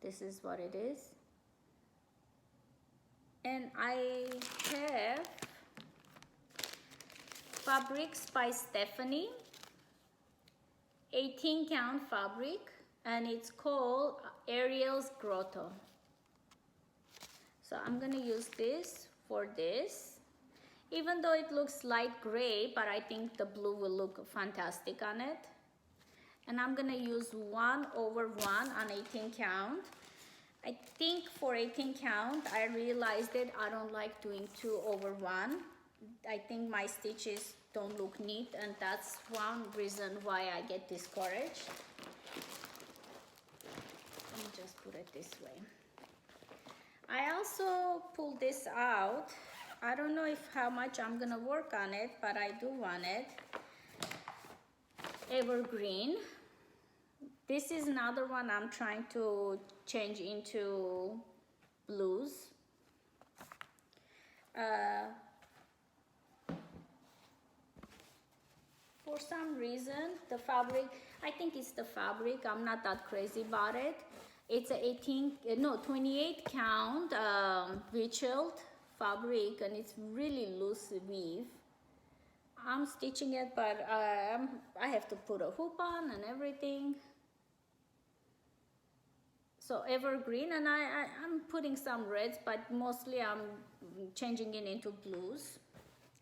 This is what it is. And I have Fabrics by Stephanie, 18 count fabric, and it's called Ariel's Grotto. So I'm gonna use this for this, even though it looks light gray, but I think the blue will look fantastic on it. And I'm gonna use 1/1 on 18 count. I think for 18 count, I realized that I don't like doing 2/1. I think my stitches don't look neat, and that's one reason why I get discouraged. Let me just put it this way. I also pulled this out. I don't know if how much I'm gonna work on it, but I do want it. Evergreen. This is another one I'm trying to change into blues. For some reason, the fabric, I think it's the fabric, I'm not that crazy about it. It's a 28 count ritualed fabric, and it's really loose weave. I'm stitching it, but I have to put a hoop on and everything. So evergreen, and I'm putting some reds, but mostly I'm changing it into blues.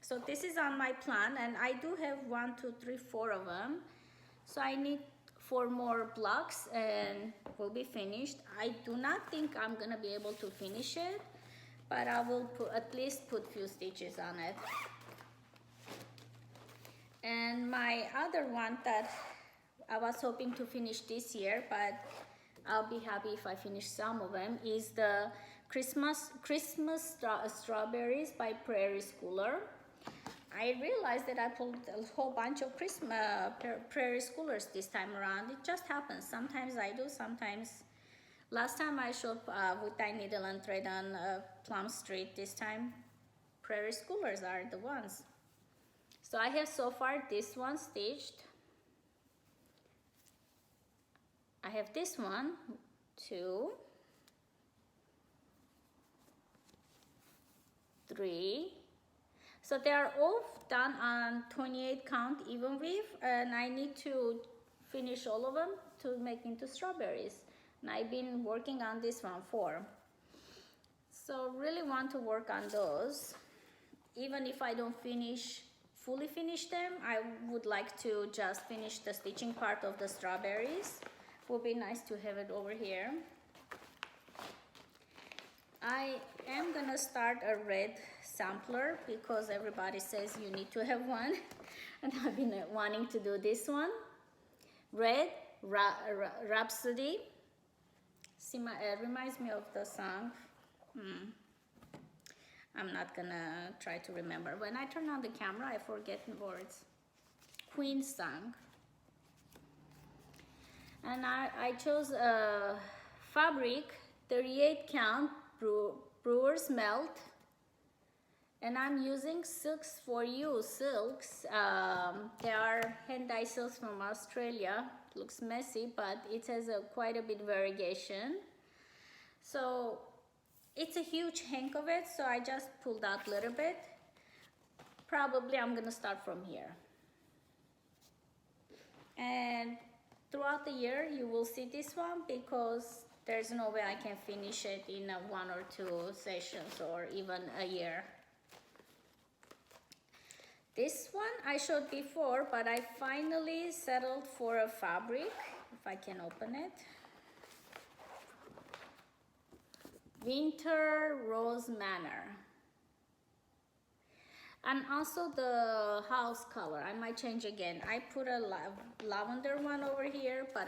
So this is on my plan, and I do have 1, 2, 3, 4 of them. So I need 4 more blocks and we'll be finished. I do not think I'm gonna be able to finish it, but I will at least put few stitches on it. And my other one that I was hoping to finish this year, but I'll be happy if I finish some of them, is the Christmas Strawberries by Prairie Schooler. I realized that I pulled a whole bunch of Prairie Schoolers this time around. It just happens. Sometimes I do, sometimes. Last time I showed with Dye Needle and Thread on Plum Street. This time Prairie Schoolers are the ones. So I have so far this one stitched. I have this one, 2, 3. So they are all done on 28 count even weave, and I need to finish all of them to make into strawberries. And I've been working on this one for. So really want to work on those. Even if I don't fully finish them, I would like to just finish the stitching part of the strawberries. Would be nice to have it over here. I am gonna start a red sampler because everybody says you need to have one, and I've been wanting to do this one. Red Rhapsody. See, it reminds me of the song. I'm not gonna try to remember. When I turn on the camera, I forget words. Queen song. And I chose a fabric, 38 count Brewer's Melt, and I'm using Silks for You silks. They are hand-dyed silks from Australia. It looks messy, but it has quite a bit variegation. So it's a huge hank of it, so I just pulled out a little bit. Probably I'm gonna start from here. And throughout the year, you will see this one because there's no way I can finish it in 1 or 2 sessions or even a year. This one I showed before, but I finally settled for a fabric, if I can open it. Winter Rose Manor. And also the house color, I might change again. I put a lavender one over here, but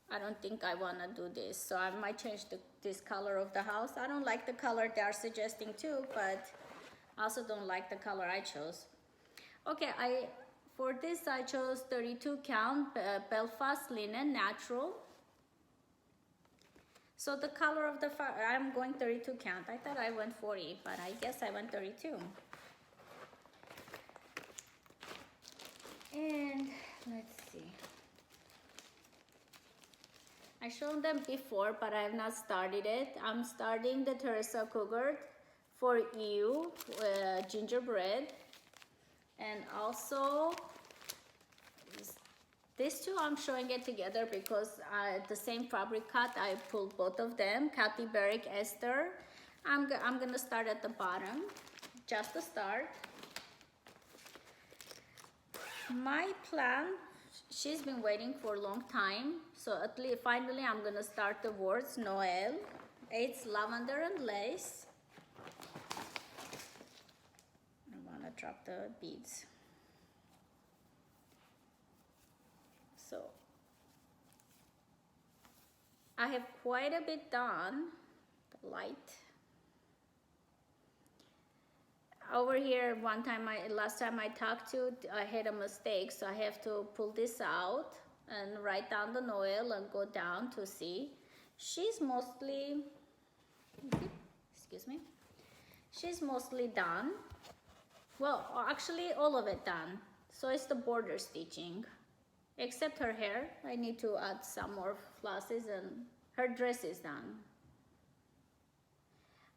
I don't think I want to do this. So I might change this color of the house. I don't like the color they are suggesting too, but I also don't like the color I chose. Okay, I For this I chose 32 count Belfast linen natural. So the color of the I'm going 32 count. I thought I went 40, but I guess I went 32. And let's see. I showed them before, but I have not started it. I'm starting the Teresa Cougar for you gingerbread, and also these two I'm showing it together because the same fabric cut, I pulled both of them. Kathy Barrick Esther. I'm gonna start at the bottom, just to start. My plan, she's been waiting for a long time, so at least finally I'm gonna start the words Noel. It's lavender and lace. I wanna drop the beads. So I have quite a bit done. The light over here, last time I talked to, I had a mistake, so I have to pull this out and write down the Noel and go down to see. She's mostly, excuse me, she's mostly done. Well, actually all of it done. So it's the border stitching. Except her hair, I need to add some more flosses, and her dress is done.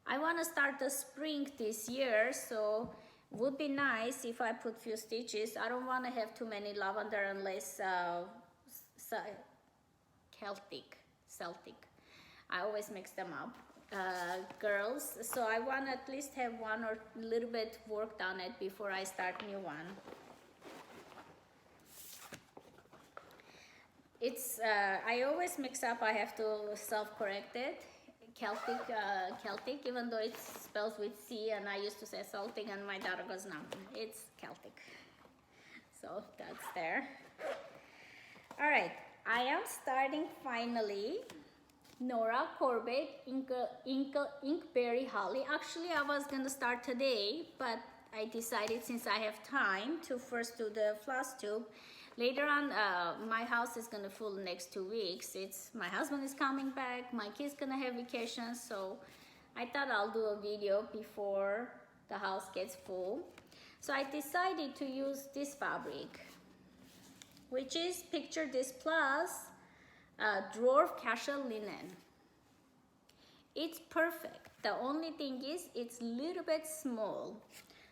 I want to start the spring this year, so would be nice if I put few stitches. I don't want to have too many lavender and lace Celtic. I always mix them up, girls. So I want to at least have one or little bit worked on it before I start new one. It's, I always mix up, I have to self-correct it. Celtic, even though it spells with C, and I used to say Celtic, and my daughter goes, no, it's Celtic. So that's there. All right, I am starting finally Nora Corbett Inkberry Holly. Actually, I was gonna start today, but I decided since I have time to first do the Flostube. Later on, my house is gonna full next 2 weeks. My husband is coming back, my kids gonna have vacation, so I thought I'll do a video before the house gets full. So I decided to use this fabric, which is Picture This Plus Dwarf Casual Linen. It's perfect. The only thing is it's a little bit small.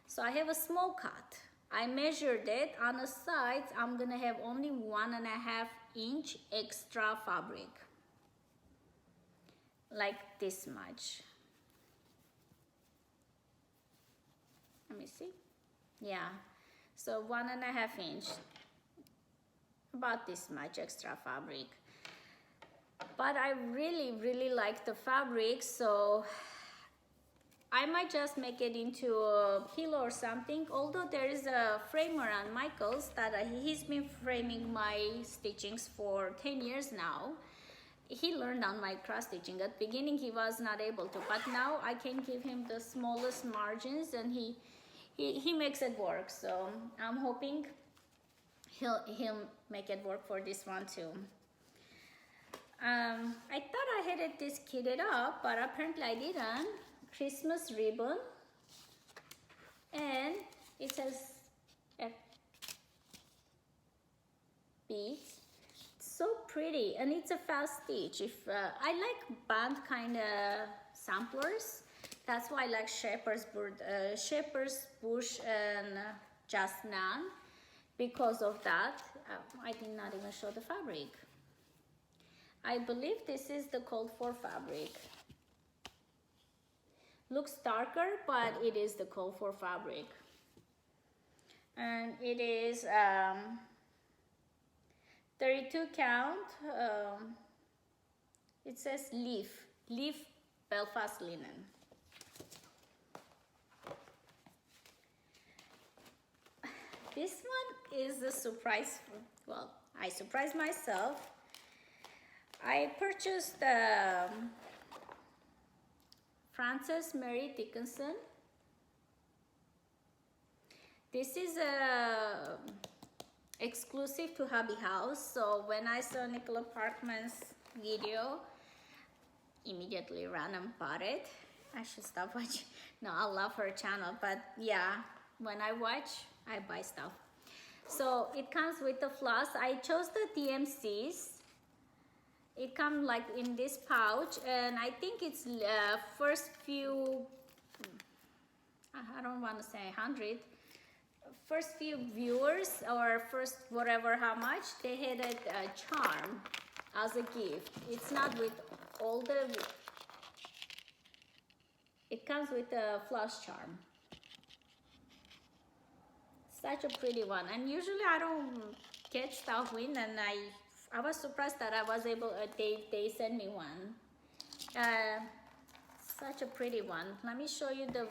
So I have a small cut. I measured it on the sides. I'm gonna have only 1.5 inch extra fabric, like this much. Let me see. Yeah, so 1.5 inch, about this much extra fabric. But I really like the fabric, so I might just make it into a pillow or something, although there is a framer on Michael's that he's been framing my stitchings for 10 years now. He learned on my cross stitching. At the beginning he was not able to, but now I can give him the smallest margins and he makes it work. So I'm hoping he'll make it work for this one too. I thought I had this kitted up, but apparently I didn't. Christmas ribbon, and it says beads. It's so pretty, and it's a fast stitch. If I like band kind of samplers, that's why I like Shepherd's Bush and Just Nan. Because of that, I did not even show the fabric. I believe this is the called for fabric. Looks darker, but it is the called for fabric. And it is 32 count. It says leaf Belfast linen. This one is a surprise. Well, I surprised myself. I purchased Frances Mary Dickinson. This is a exclusive to Hobby House. So when I saw Nicola Parkman's video, immediately ran and bought it. I should stop watching. No, I love her channel, but yeah, when I watch, I buy stuff. So it comes with the floss. I chose the DMCs. It comes like in this pouch, and I think it's first few, I don't want to say 100, first few viewers or first whatever how much, they had a charm as a gift. It's not with all the, it comes with a floss charm. Such a pretty one, and usually I don't get stuff in, and I was surprised that I was able, they sent me one. Such a pretty one. Let me show you the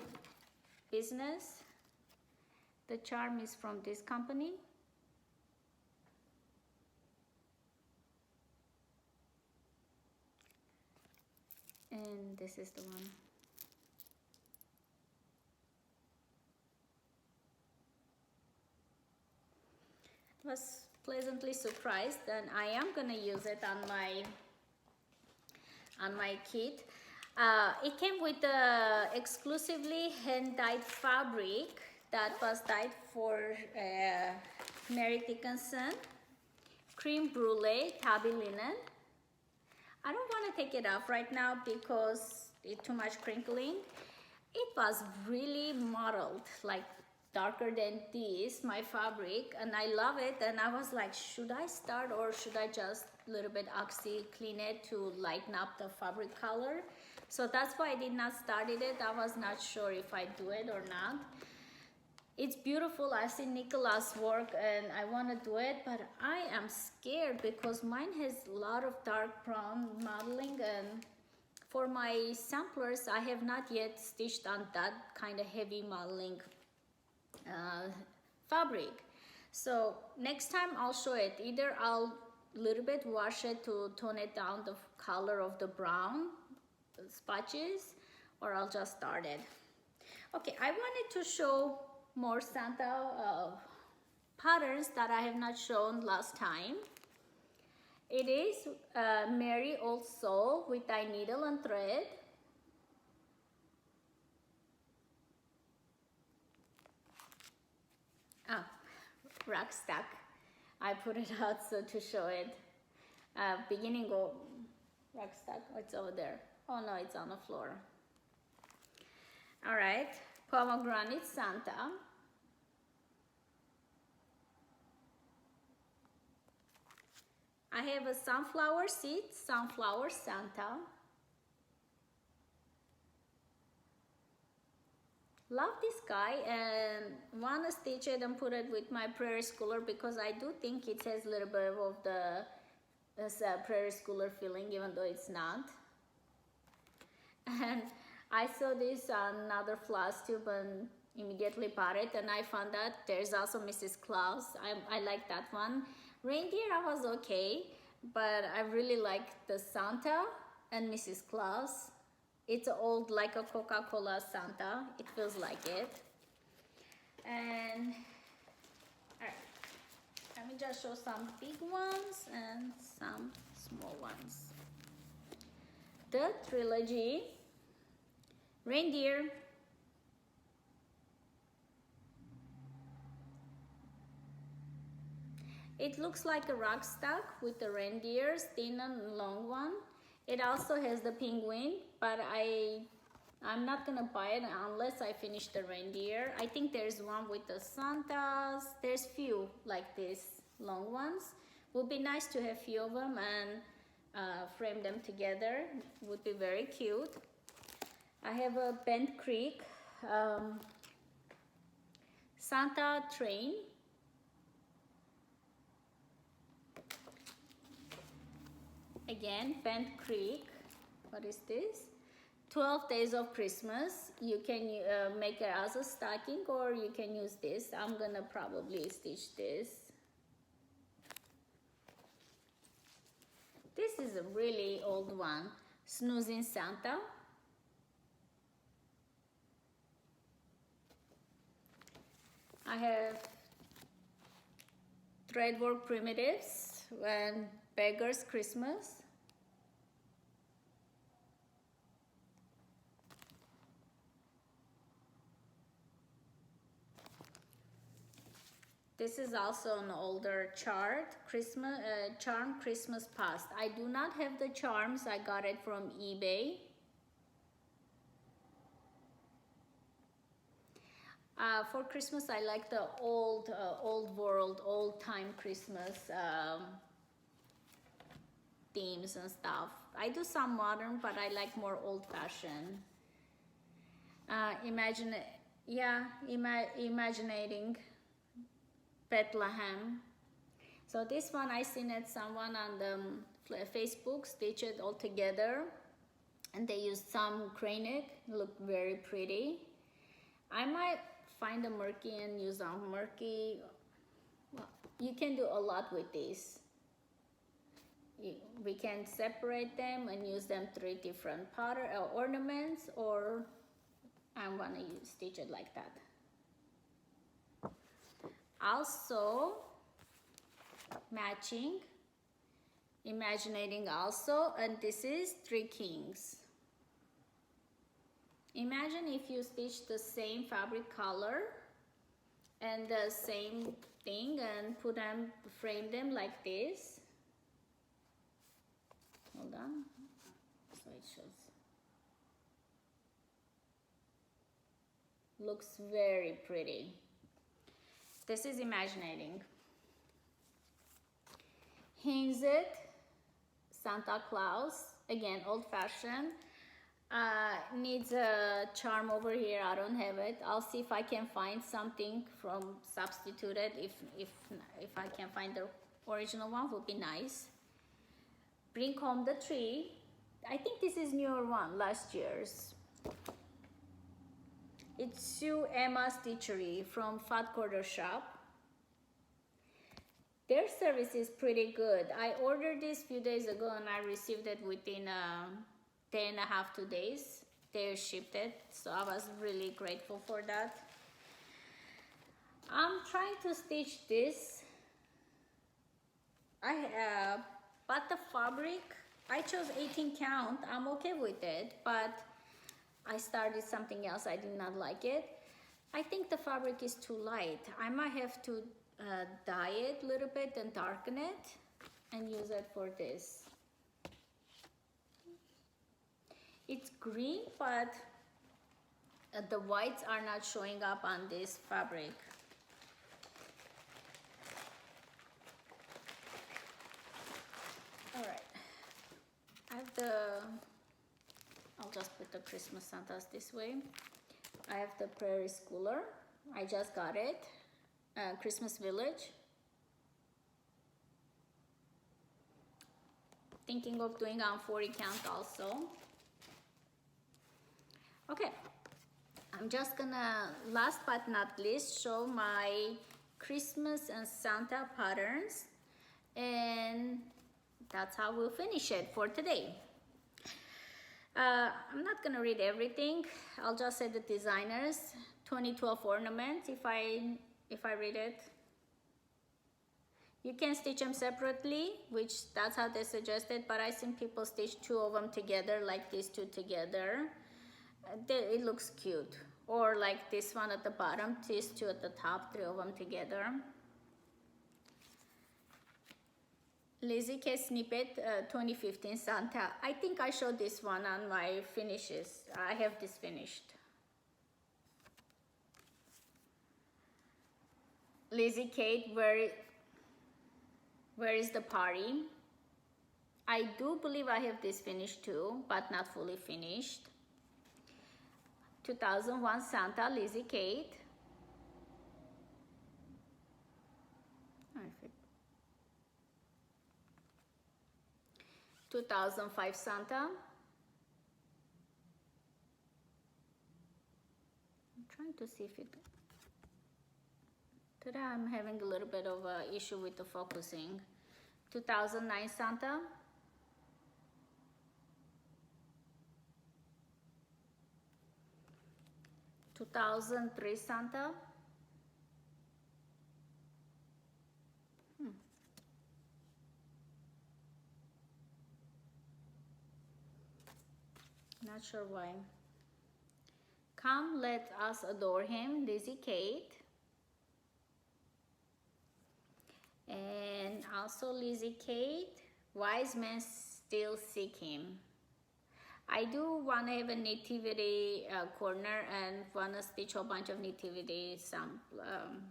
business. The charm is from this company. And this is the one. Was pleasantly surprised, and I am gonna use it on my kit. It came with exclusively hand-dyed fabric that was dyed for Mary Dickinson, cream brulee tabby linen. I don't want to take it off right now because it's too much crinkling. It was really mottled, like darker than this, my fabric, and I love it. And I was like, should I start or should I just a little bit oxy clean it to lighten up the fabric color? So that's why I did not started it. I was not sure if I do it or not. It's beautiful. I've seen Nicola's work and I want to do it, but I am scared because mine has a lot of dark brown modeling, and for my samplers I have not yet stitched on that kind of heavy modeling fabric. So next time I'll show it. Either I'll little bit wash it to tone it down the color of the brown spotches, or I'll just start it. Okay, I wanted to show more Santa patterns that I have not shown last time. It is Merry Old Soul with dye needle and thread. Rack stack. I put it out so to show it. Beginning of rack stack. It's over there. Oh no, it's on the floor. All right, pomegranate Santa. I have a sunflower seed, sunflower Santa. Love this guy and want to stitch it and put it with my prairie schooler because I do think it has a little bit of the prairie schooler feeling, even though it's not. And I saw this on another Flostube and immediately bought it, and I found that there's also Mrs. Claus. I like that one. Reindeer I was okay, but I really like the Santa and Mrs. Claus. It's old, like a Coca-Cola Santa. It feels like it. And all right, let me just show some big ones and some small ones. The trilogy reindeer. It looks like a rock stock with the reindeers, thin and long one. It also has the penguin, but I'm not gonna buy it unless I finish the reindeer. I think there's one with the Santas. There's few like this long ones. Would be nice to have few of them and frame them together. Would be very cute. I have a Bent Creek Santa train. Again, Bent Creek. What is this? 12 Days of Christmas. You can make it as a stocking, or you can use this. I'm gonna probably stitch this. This is a really old one. Snoozing Santa. I have Threadwork Primitives and Beggar's Christmas. This is also an older chart, charm Christmas past. I do not have the charms. I got it from eBay. For Christmas, I like the old world, old time Christmas themes and stuff. I do some modern, but I like more old fashioned. Imagining Bethlehem. So this one I seen it someone on the Facebook stitch it all together, and they used some cranic, look very pretty. I might find a murky and use a murky. Well, you can do a lot with these. We can separate them and use them 3 different ornaments, or I'm gonna stitch it like that. Also matching, imagining also, and this is 3 kings. Imagine if you stitch the same fabric color and the same thing and frame them like this. Hold on, so it shows. Looks very pretty. This is imagining. Hinzit, Santa Claus, again old-fashioned. Needs a charm over here. I don't have it. I'll see if I can find something from substituted. If I can find the original one, would be nice. Bring home the tree. I think this is newer one, last year's. It's Sue Emma Stitchery from Fat Quarter Shop. Their service is pretty good. I ordered this a few days ago and I received it within 10 and a half, 2 days. They shipped it, so I was really grateful for that. I'm trying to stitch this. I bought the fabric. I chose 18 count. I'm okay with it, but I started something else. I did not like it. I think the fabric is too light. I might have to dye it a little bit and darken it and use it for this. It's green, but the whites are not showing up on this fabric. All right, I'll just put the Christmas Santas this way. I have the Prairie Schooler. I just got it. Christmas Village. Thinking of doing on 40 count also. Okay, I'm just gonna, last but not least, show my Christmas and Santa patterns, and that's how we'll finish it for today. I'm not gonna read everything. I'll just say the designers. 2012 ornament, if I read it. You can stitch them separately, which that's how they suggested, but I seen people stitch 2 of them together, like these 2 together. It looks cute. Or like this one at the bottom, these 2 at the top, 3 of them together. Lazy Cat Snippet 2015 Santa. I think I showed this one on my finishes. I have this finished. Lazy Kate, where is the party? I do believe I have this finished too, but not fully finished. 2001 Santa, Lazy Kate. 2005 Santa. I'm trying to see if it... Today I'm having a little bit of an issue with the focusing. 2009 Santa. 2003 Santa. Not sure why. Come, let us adore him, Lizzie Kate. And also Lizzie Kate, wise men still seek him. I do want to have a nativity corner and want to stitch a bunch of nativity, some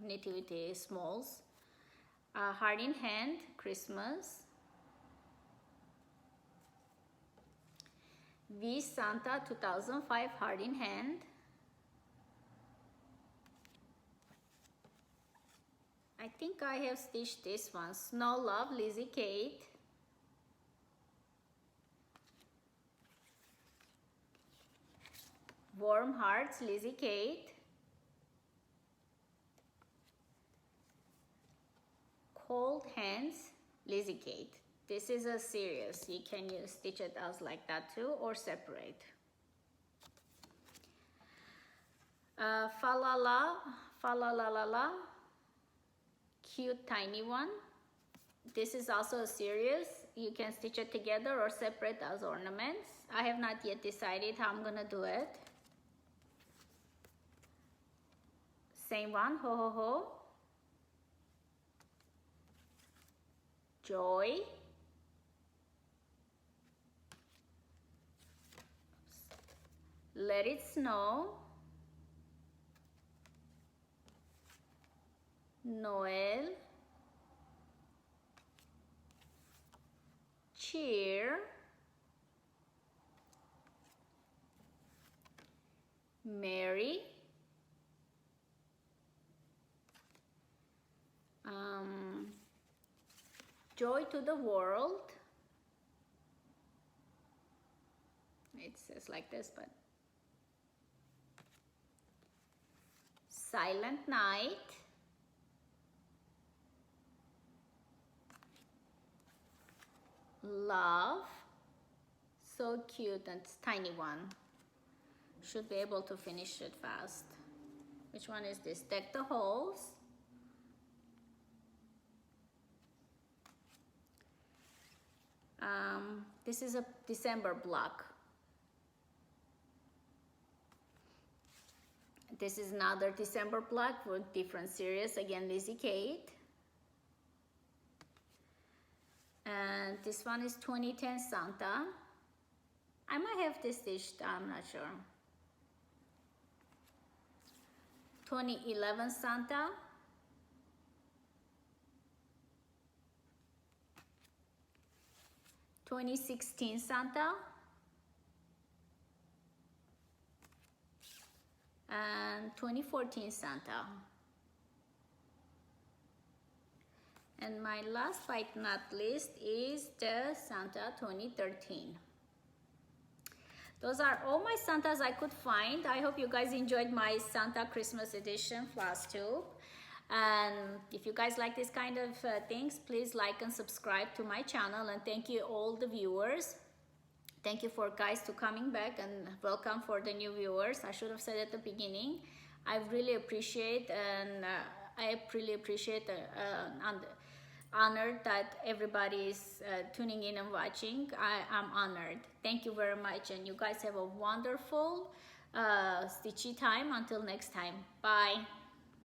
nativity smalls. Heart in Hand, Christmas. V Santa 2005, Heart in Hand. I think I have stitched this one. Snow Love, Lizzie Kate. Warm Hearts, Lizzie Kate. Cold Hands, Lizzie Kate. This is a series. You can stitch it out like that too, or separate. Fa la la, fa la la la la. Cute tiny one. This is also a series. You can stitch it together or separate as ornaments. I have not yet decided how I'm gonna do it. Same one, ho ho ho. Joy. Let It Snow. Noel. Cheer. Mary. Joy to the World. It says like this, but Silent Night. Love. So cute, and it's tiny one. Should be able to finish it fast. Which one is this? Deck the Halls. This is a December block. This is another December block for different series. Again, Lizzie Kate. And this one is 2010 Santa. I might have this stitched, I'm not sure. 2011 Santa. (2016 Santa). And 2014 Santa. And my last but not least is the Santa 2013. Those are all my Santas I could find. I hope you guys enjoyed my Santa Christmas edition Flostube. And if you guys like this kind of things, please like and subscribe to my channel. And thank you all the viewers. Thank you for guys to coming back, and welcome for the new viewers. I should have said at the beginning, I really appreciate, and I really appreciate honored that everybody is tuning in and watching. I'm honored. Thank you very much, and you guys have a wonderful stitchy time. Until next time, bye.